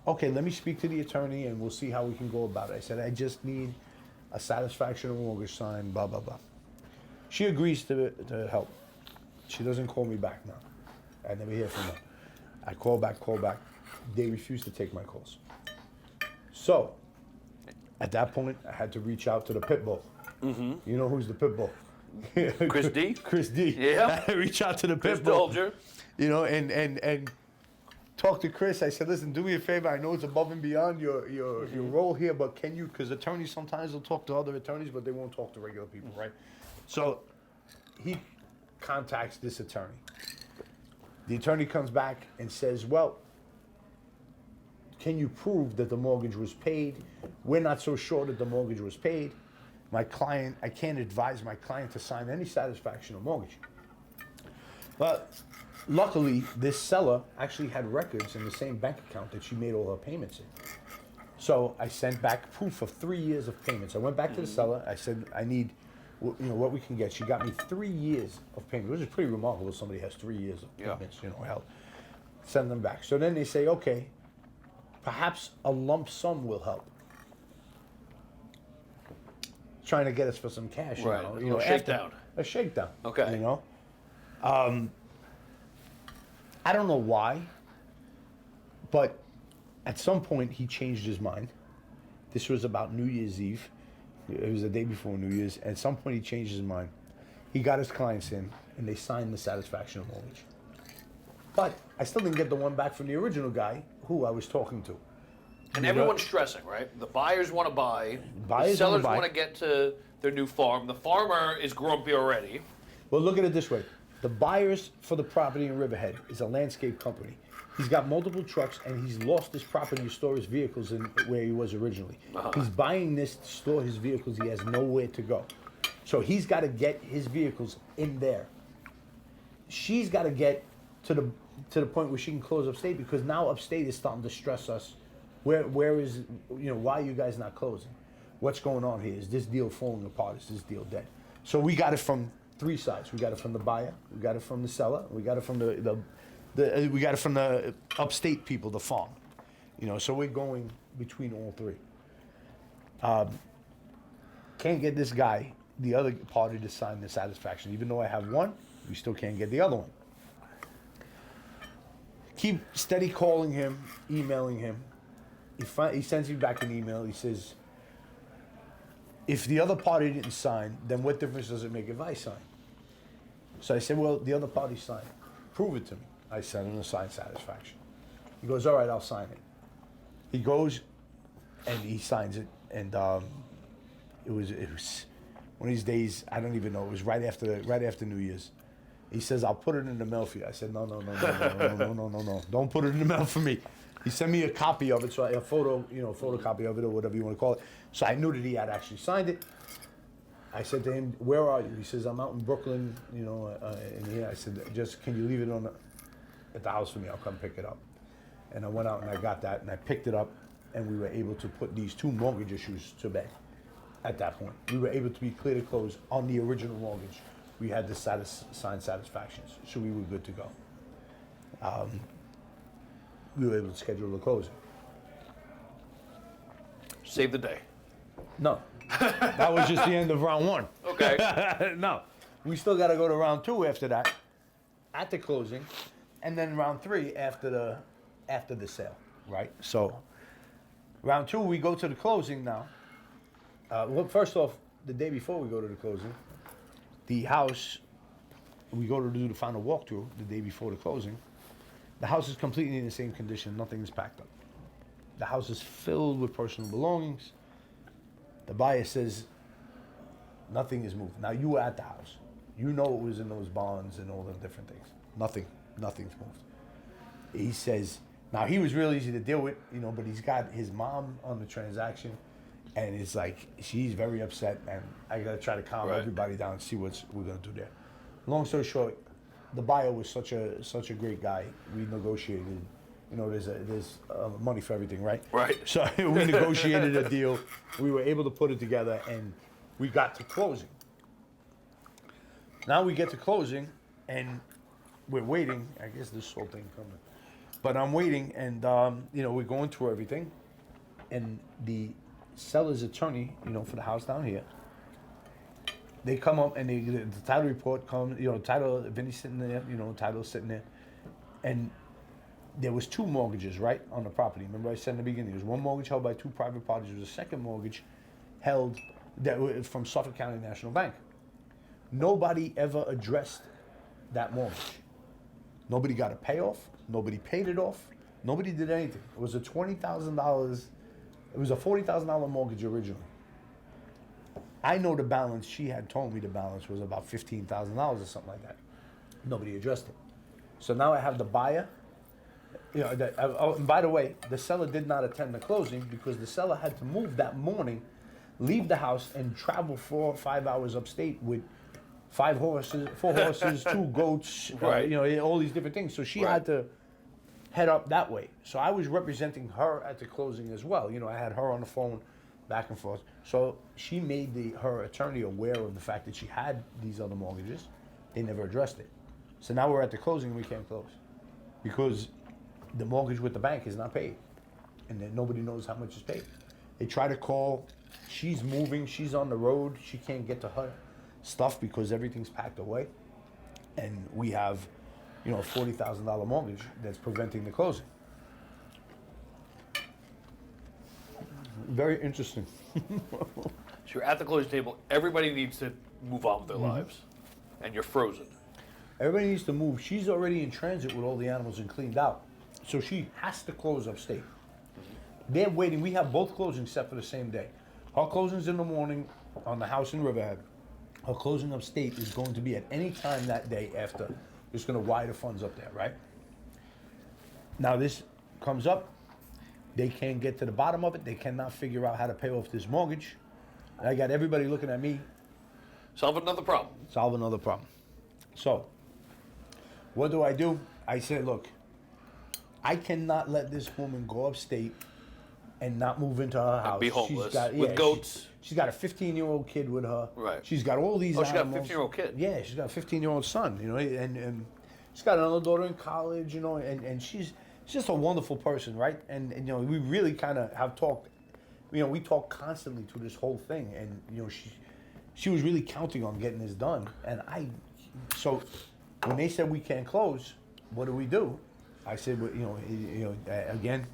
okay, let me speak to the attorney and we'll see how we can go about it. I said, I just need a satisfaction of mortgage signed, blah, blah, blah. She agrees to help. She doesn't call me back now. I never hear from her. I call back. They refuse to take my calls. So, at that point, I had to reach out to the pit bull. Mm-hmm. You know who's the pit bull? Chris D? Chris D. Yeah. I reach out to the Chris pit bull. Dolger. And talk to Chris. I said, listen, do me a favor. I know it's above and beyond your role here, but can you, because attorneys sometimes will talk to other attorneys, but they won't talk to regular people, right? So he contacts this attorney. The attorney comes back and says, well, can you prove that the mortgage was paid? We're not so sure that the mortgage was paid. My client, I can't advise my client to sign any satisfaction of mortgage. But luckily, this seller actually had records in the same bank account that she made all her payments in. So I sent back proof of 3 years of payments. I went back to the seller. I said, I need, what we can get. She got me 3 years of payment, which is pretty remarkable. Somebody has 3 years of payments, held. Send them back. So then they say, okay, perhaps a lump sum will help. Trying to get us for some cash, Right. a shakedown. A shakedown. Okay. I don't know why, but at some point he changed his mind. This was about New Year's Eve. It was the day before New Year's. At some point he changed his mind. He got his clients in, and they signed the satisfaction of mortgage. But I still didn't get the one back from the original guy who I was talking to. And everyone's stressing, right? The buyers want to buy. The sellers want to get to their new farm. The farmer is grumpy already. Well, look at it this way. The buyers for the property in Riverhead is a landscape company. He's got multiple trucks, and he's lost his property to store his vehicles in where he was originally. He's buying this to store his vehicles. He has nowhere to go. So he's got to get his vehicles in there. She's got to get to the point where she can close upstate, because now upstate is starting to stress us. Where is, why are you guys not closing? What's going on here? Is this deal falling apart? Is this deal dead? So we got it from three sides. We got it from the buyer, we got it from the seller, we got it from we got it from the upstate people, the farm. So we're going between all three. Can't get this guy, the other party, to sign the satisfaction. Even though I have one, we still can't get the other one. Keep steady calling him, emailing him. He sends me back an email. He says, if the other party didn't sign, then what difference does it make if I sign? So I said, well, the other party signed. Prove it to me. I sent him a signed satisfaction. He goes, all right, I'll sign it. He goes and he signs it, and it was one of these days, I don't even know, it was right after New Year's. He says, I'll put it in the mail for you. I said, no, don't put it in the mail for me. He sent me a copy of it, so a photocopy of it, or whatever you want to call it. So I knew that he had actually signed it. I said to him, where are you? He says, I'm out in Brooklyn, and here. I said, just, can you leave it at the house for me? I'll come pick it up. And I went out and I got that, and I picked it up, and we were able to put these 2 mortgage issues to bed at that point. We were able to be clear to close on the original mortgage. We had the signed satisfactions, so we were good to go. We were able to schedule the closing. Save the day. No, that was just the end of round 1. Okay. No, we still got to go to round 2 after that, at the closing, and then round 3 after the sale, right? So, round 2 we go to the closing now. Well, first off, the day before we go to the closing, the house, we go to do the final walkthrough the day before the closing. The house is completely in the same condition. Nothing is packed up. The house is filled with personal belongings. The buyer says nothing is moved. Now you were at the house. You know what was in those bonds and all the different things. Nothing's moved. He says, now he was real easy to deal with, but he's got his mom on the transaction, and it's like she's very upset, and I gotta try to calm everybody down and see what we're gonna do there. Long story short, the buyer was such a great guy. We negotiated. There's money for everything, right? Right. So we negotiated a deal. We were able to put it together, and we got to closing. Now we get to closing, and we're waiting. I guess this whole thing coming, but I'm waiting, and we're going through everything, and the seller's attorney, for the house down here, they come up and the title report comes, title, Vinny's sitting there, title's sitting there, and there was 2 mortgages, right, on the property. Remember I said in the beginning, there was 1 mortgage held by 2 private parties. There was a second mortgage held that was from Suffolk County National Bank. Nobody ever addressed that mortgage. Nobody got a payoff. Nobody paid it off. Nobody did anything. It was a $20,000. It was a $40,000 mortgage originally. I know the balance, she had told me the balance was about $15,000 or something like that. Nobody addressed it. So now I have the buyer. And by the way, the seller did not attend the closing because the seller had to move that morning, leave the house, and travel 4 or 5 hours upstate with 4 horses, 2 goats, Right. all these different things. So she had to head up that way. So I was representing her at the closing as well. I had her on the phone, back and forth. So she made her attorney aware of the fact that she had these other mortgages. They never addressed it. So now we're at the closing and we can't close because the mortgage with the bank is not paid, and then nobody knows how much is paid. They try to call. She's moving. She's on the road. She can't get to her stuff because everything's packed away, and we have, a $40,000 mortgage that's preventing the closing. Very interesting. So you're at the closing table. Everybody needs to move on with their lives, and you're frozen. Everybody needs to move. She's already in transit with all the animals and cleaned out, so she has to close upstate. They're waiting. We have both closings set for the same day. Her closing's in the morning on the house in Riverhead. Her closing upstate is going to be at any time that day after. Just going to wire the funds up there, right? Now this comes up. They can't get to the bottom of it. They cannot figure out how to pay off this mortgage. And I got everybody looking at me. Solve another problem. Solve another problem. So, what do? I said, look, I cannot let this woman go upstate and not move into her house. Be homeless, She's got, with goats. She's got a 15-year-old kid with her. Right. She's got all these Oh, she got a animals. 15-year-old kid? Yeah, she's got a 15-year-old son, and she's got another daughter in college, and she's just a wonderful person, right? And we really kind of have talked, we talk constantly through this whole thing, and, she was really counting on getting this done, and so when they said we can't close, what do? I said, well, again,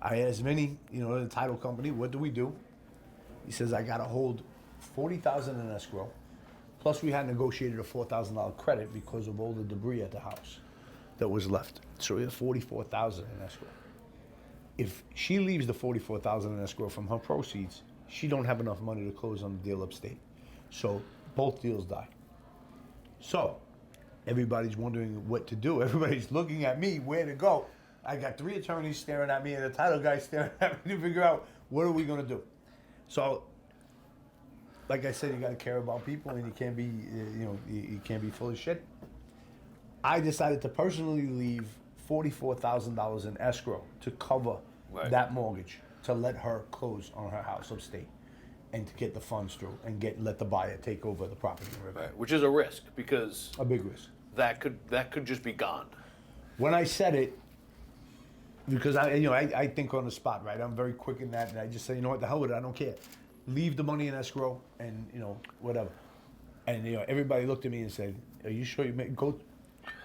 I asked Vinny, the title company, what do? He says, I got to hold $40,000 in escrow. Plus, we had negotiated a $4,000 credit because of all the debris at the house that was left. So we have $44,000 in escrow. If she leaves the $44,000 in escrow from her proceeds, she don't have enough money to close on the deal upstate. So both deals die. So everybody's wondering what to do. Everybody's looking at me, where to go. I got 3 attorneys staring at me and a title guy staring at me to figure out what are we going to do. So, like I said, you got to care about people, and you can't be, you can't be full of shit. I decided to personally leave $44,000 in escrow to cover that mortgage, to let her close on her house upstate, and to get the funds through and let the buyer take over the property. Right, which is a risk because A big risk. that could just be gone. When I said it, because I think on the spot, right? I'm very quick in that, and I just say, you know what, the hell with it, I don't care. Leave the money in escrow, and whatever. And everybody looked at me and said, "Are you sure you go?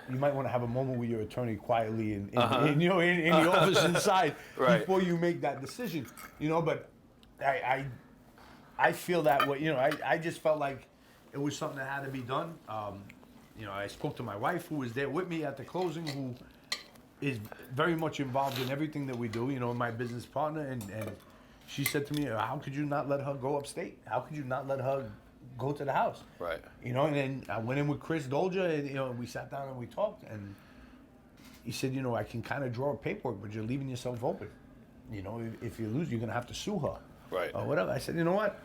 You might want to have a moment with your attorney quietly in the office inside before you make that decision." But I feel that way. I just felt like it was something that had to be done. I spoke to my wife, who was there with me at the closing, who is very much involved in everything that we do, my business partner, and she said to me, how could you not let her go upstate? How could you not let her go to the house? Right. And then I went in with Chris Dolja, and we sat down and we talked, and he said, I can kind of draw paperwork, but you're leaving yourself open. If you lose, you're going to have to sue her. Right. Or whatever. I said, you know what?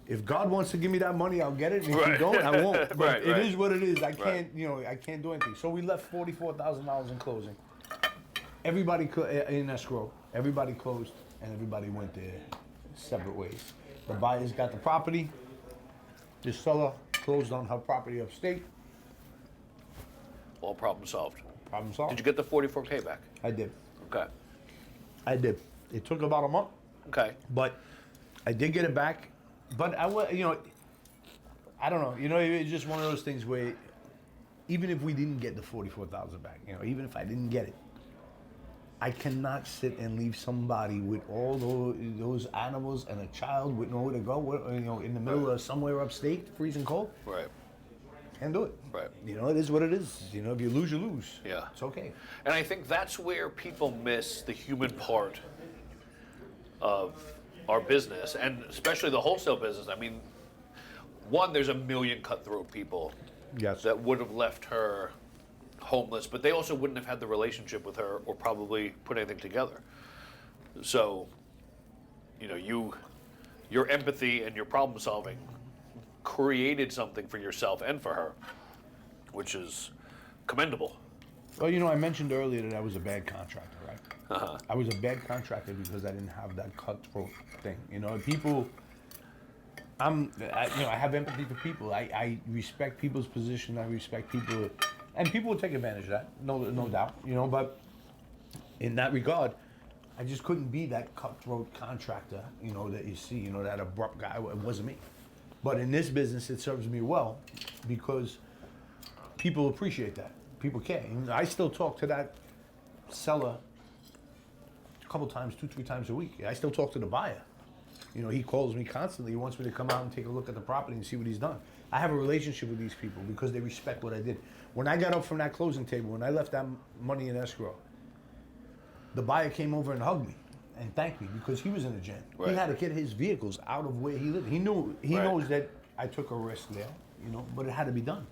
If God wants to give me that money, I'll get it. And if you don't, I won't. But it is what it is. I can't, I can't do anything. So we left $44,000 in closing. Everybody in escrow. Everybody closed, and everybody went their separate ways. The buyers got the property. The seller closed on her property upstate. All problem solved. Problem solved. Did you get the 44K back? I did. Okay. I did. It took about a month, Okay. but I did get it back. But I don't know. It's just one of those things where even if we didn't get the $44,000 back, even if I didn't get it, I cannot sit and leave somebody with all those animals and a child with nowhere to go, in the middle of somewhere upstate, freezing cold. Right. Can't do it. Right. It is what it is. If you lose, you lose. Yeah. It's okay. And I think that's where people miss the human part of our business, and especially the wholesale business. I mean, one, there's a million cutthroat people Yes. that would have left her homeless, but they also wouldn't have had the relationship with her or probably put anything together. So, your empathy and your problem solving created something for yourself and for her, which is commendable. Well, I mentioned earlier that I was a bad contractor, right? I was a bad contractor because I didn't have that cutthroat thing. People. I have empathy for people. I respect people's position. I respect people, and people will take advantage of that. No doubt. But in that regard, I just couldn't be that cutthroat contractor. That you see. That abrupt guy. It wasn't me. But in this business, it serves me well because people appreciate that. People care. I still talk to that seller a couple times, 2-3 times a week. I still talk to the buyer. He calls me constantly. He wants me to come out and take a look at the property and see what he's done. I have a relationship with these people because they respect what I did. When I got up from that closing table, when I left that money in escrow, the buyer came over and hugged me and thanked me because he was in a jam. Right. He had to get his vehicles out of where he lived. He knows that I took a risk there, but it had to be done.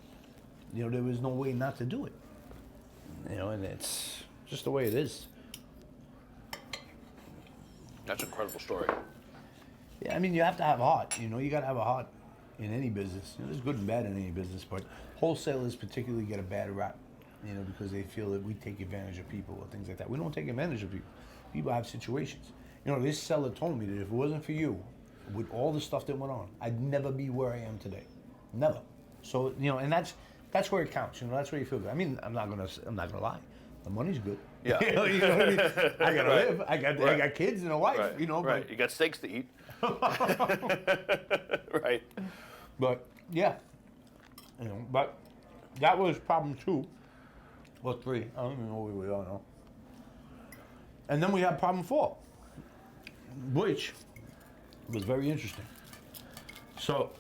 There was no way not to do it. And it's just the way it is. That's an incredible story. Yeah, I mean, you have to have heart. You got to have a heart in any business. There's good and bad in any business, but wholesalers particularly get a bad rap, because they feel that we take advantage of people or things like that. We don't take advantage of people. People have situations. This seller told me that if it wasn't for you, with all the stuff that went on, I'd never be where I am today. Never. So, and that's where it counts. That's where you feel good. I mean, I'm not gonna lie. The money's good. Yeah. You know what I mean? I gotta live. I got kids and a wife. Right. But Right. You got steaks to eat. Right. But yeah, but that was problem 2 or 3. I don't even know where we are now. And then we had problem 4, which It was very interesting. So,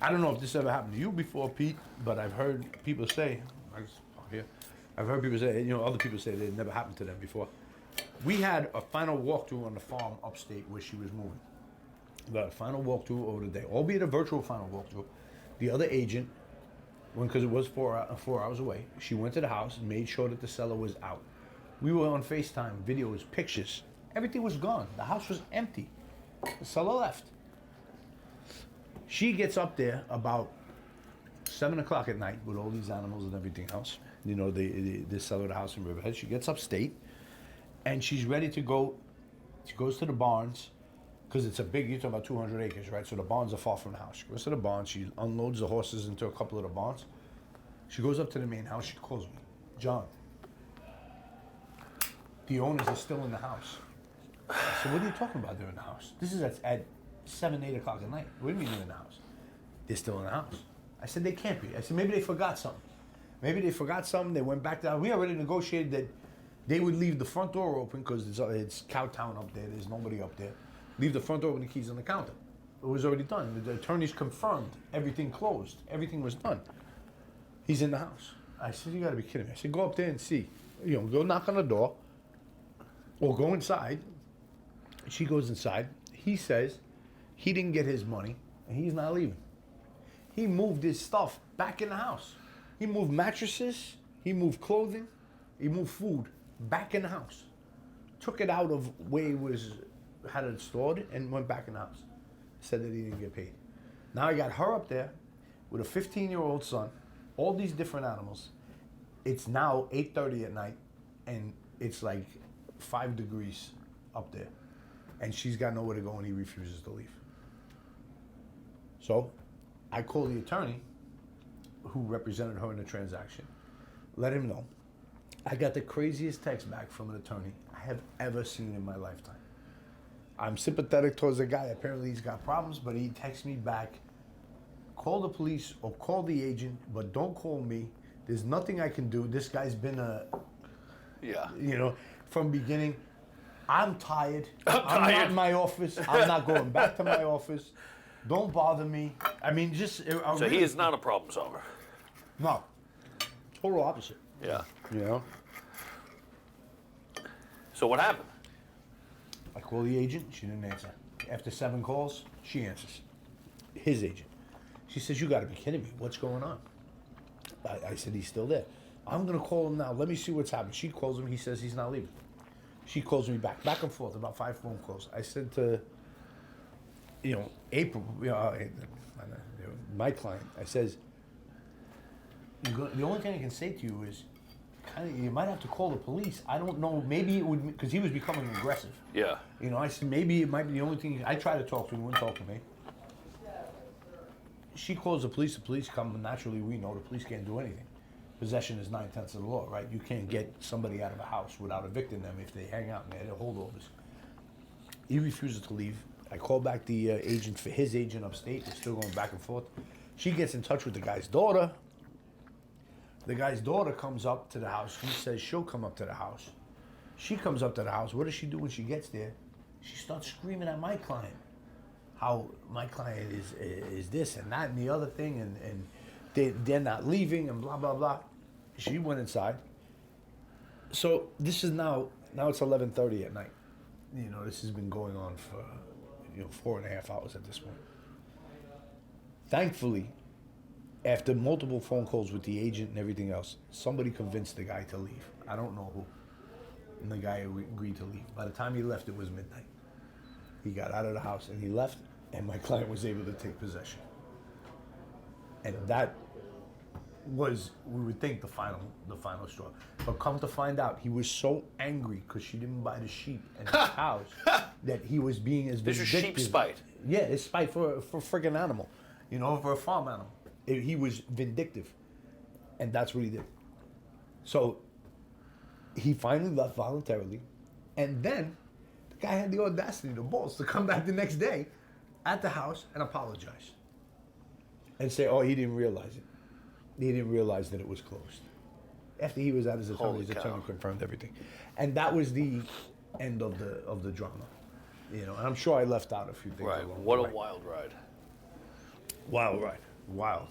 I don't know if this ever happened to you before, Pete, but I've heard people say, I've heard people say, other people say that it never happened to them before. We had a final walkthrough on the farm upstate where she was moving. We got a final walkthrough over the day, albeit a virtual final walkthrough. The other agent, because it was 4 hours away, she went to the house and made sure that the seller was out. We were on FaceTime, videos, pictures. Everything was gone. The house was empty. The seller left. She gets up there about 7 o'clock at night with all these animals and everything else. The seller of the house in Riverhead. She gets upstate, and she's ready to go. She goes to the barns, because it's a big, you're talking about 200 acres, right? So the barns are far from the house. She goes to the barns. She unloads the horses into a couple of the barns. She goes up to the main house. She calls me, John. The owners are still in the house. I said, what are you talking about? They're in the house. This is at 7, 8 o'clock at night. What do you mean they're in the house? They're still in the house. I said, they can't be. I said, maybe they forgot something. They went back down. We already negotiated that they would leave the front door open because it's Cowtown up there. There's nobody up there. Leave the front door with the keys on the counter. It was already done. The attorneys confirmed everything closed. Everything was done. He's in the house. I said, you gotta be kidding me. I said, go up there and see. Go knock on the door or go inside. She goes inside. He says he didn't get his money and he's not leaving. He moved his stuff back in the house. He moved mattresses, he moved clothing, he moved food back in the house. Took it out of where he had it stored and went back in the house. Said that he didn't get paid. Now I got her up there with a 15-year-old son, all these different animals. It's now 8:30 at night and it's like 5 degrees up there. And she's got nowhere to go and he refuses to leave. So I called the attorney who represented her in the transaction, let him know. I got the craziest text back from an attorney I have ever seen in my lifetime. I'm sympathetic towards the guy. Apparently he's got problems, but he texts me back, call the police or call the agent, but don't call me. There's nothing I can do. This guy's been from beginning. I'm tired. I'm not in my office. I'm not going back to my office. Don't bother me. I mean, So he is not a problem solver. No. Total opposite. Yeah. So what happened? I call the agent. She didn't answer. After 7 calls, she answers. His agent. She says, you got to be kidding me. What's going on? I said, he's still there. I'm going to call him now. Let me see what's happening. She calls him. He says he's not leaving. She calls me back and forth, about 5 phone calls. I said to, April, my client, I says, the only thing I can say to you is, you might have to call the police. I don't know. Maybe it would, because he was becoming aggressive. Yeah. I said, maybe it might be the only thing. I tried to talk to him. He wouldn't talk to me. She calls the police. The police come, and naturally, we know the police can't do anything. Possession is 9/10 of the law, right? You can't get somebody out of a house without evicting them if they hang out and they're holdovers. He refuses to leave. I call back the agent for his agent upstate. We're still going back and forth. She gets in touch with the guy's daughter. The guy's daughter comes up to the house. He says she'll come up to the house. She comes up to the house. What does she do when she gets there? She starts screaming at my client. How my client is this and that and the other thing, and they're not leaving and blah, blah, blah. She went inside. So this is now it's 11:30 at night. This has been going on for 4.5 hours at this point. Thankfully, after multiple phone calls with the agent and everything else, somebody convinced the guy to leave. I don't know who. And the guy agreed to leave. By the time he left, it was midnight. He got out of the house and he left, and my client was able to take possession. And that was, we would think, the final straw. But come to find out, he was so angry because she didn't buy the sheep and the cows that he was being as This vindictive. is sheep spite. Yeah, it's spite for a friggin' animal, for a farm animal. He was vindictive, and that's what he did. So he finally left voluntarily, and then the guy had the audacity, the balls, to come back the next day at the house and apologize and say, oh, he didn't realize it. He didn't realize that it was closed. After he was at his attorney, his attorney confirmed everything. And that was the end of the drama. You know, and I'm sure I left out a few things. Right. along What the a way. wild ride. Wild ride, wild.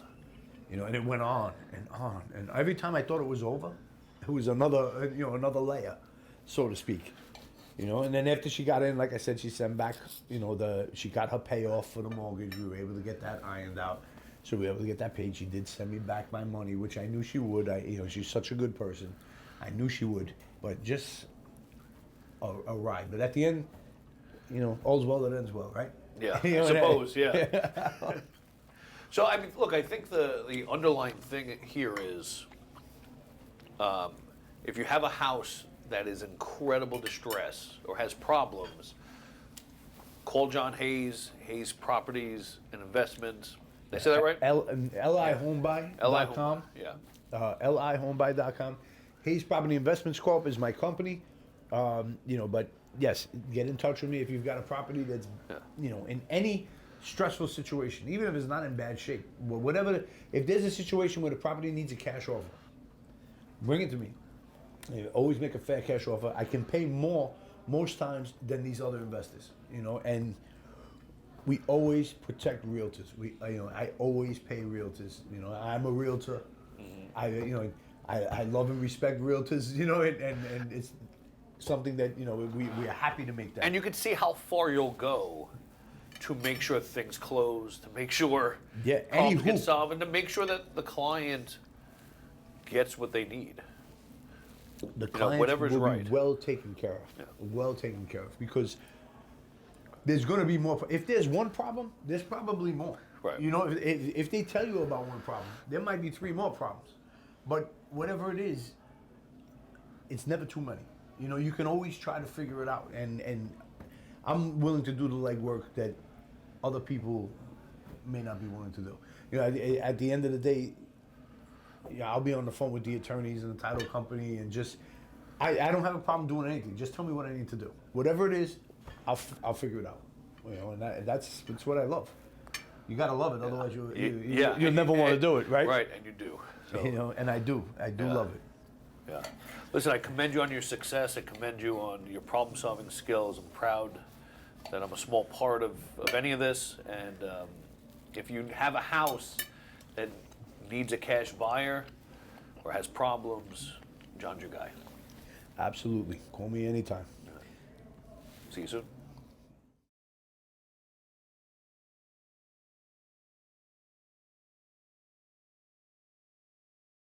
You know, and it went on, and every time I thought it was over, it was another, another layer, so to speak. You know, and then after she got in, like I said, she sent back, she got her payoff for the mortgage. We were able to get that ironed out, so we were able to get that paid. She did send me back my money, which I knew she would. She's such a good person. I knew she would, but just a ride. But at the end, all's well that ends well, right? Yeah, You know, I suppose, yeah. So, I mean, look, I think the underlying thing here is if you have a house that is in incredible distress or has problems, call John Hayes, Hayes Properties and Investments. Did I say that right? lihomebuy.com. Yeah. lihomebuy.com. Hayes Property Investments Corp is my company. But yes, get in touch with me if you've got a property that's, in any stressful situation, even if it's not in bad shape. Whatever, if there's a situation where the property needs a cash offer, bring it to me. You always make a fair cash offer. I can pay more most times than these other investors, and we always protect realtors. I always pay realtors. I'm a realtor. I love and respect realtors. And it's something that we are happy to make that. And you can see how far you'll go to make sure things close, to make sure problems get solved, and to make sure that the client gets what they need. The clients whatever's will right. be well taken care of. Yeah. Well taken care of, because there's going to be more. If there's one problem, there's probably more. Right. If they tell you about one problem, there might be 3 more problems. But whatever it is, it's never too many. You can always try to figure it out, and I'm willing to do the legwork that other people may not be willing to do. At the end of the day, I'll be on the phone with the attorneys and the title company, and I don't have a problem doing anything. Just tell me what I need to do. Whatever it is, I'll figure it out. And that's what I love. You gotta love it, otherwise you'll never want to do it, right? Right, and you do. So, And I do love it. yeah. Listen, I commend you on your success. I commend you on your problem-solving skills. I'm proud that I'm a small part of any of this. And if you have a house that needs a cash buyer or has problems, John's your guy. Absolutely. Call me anytime. See you soon.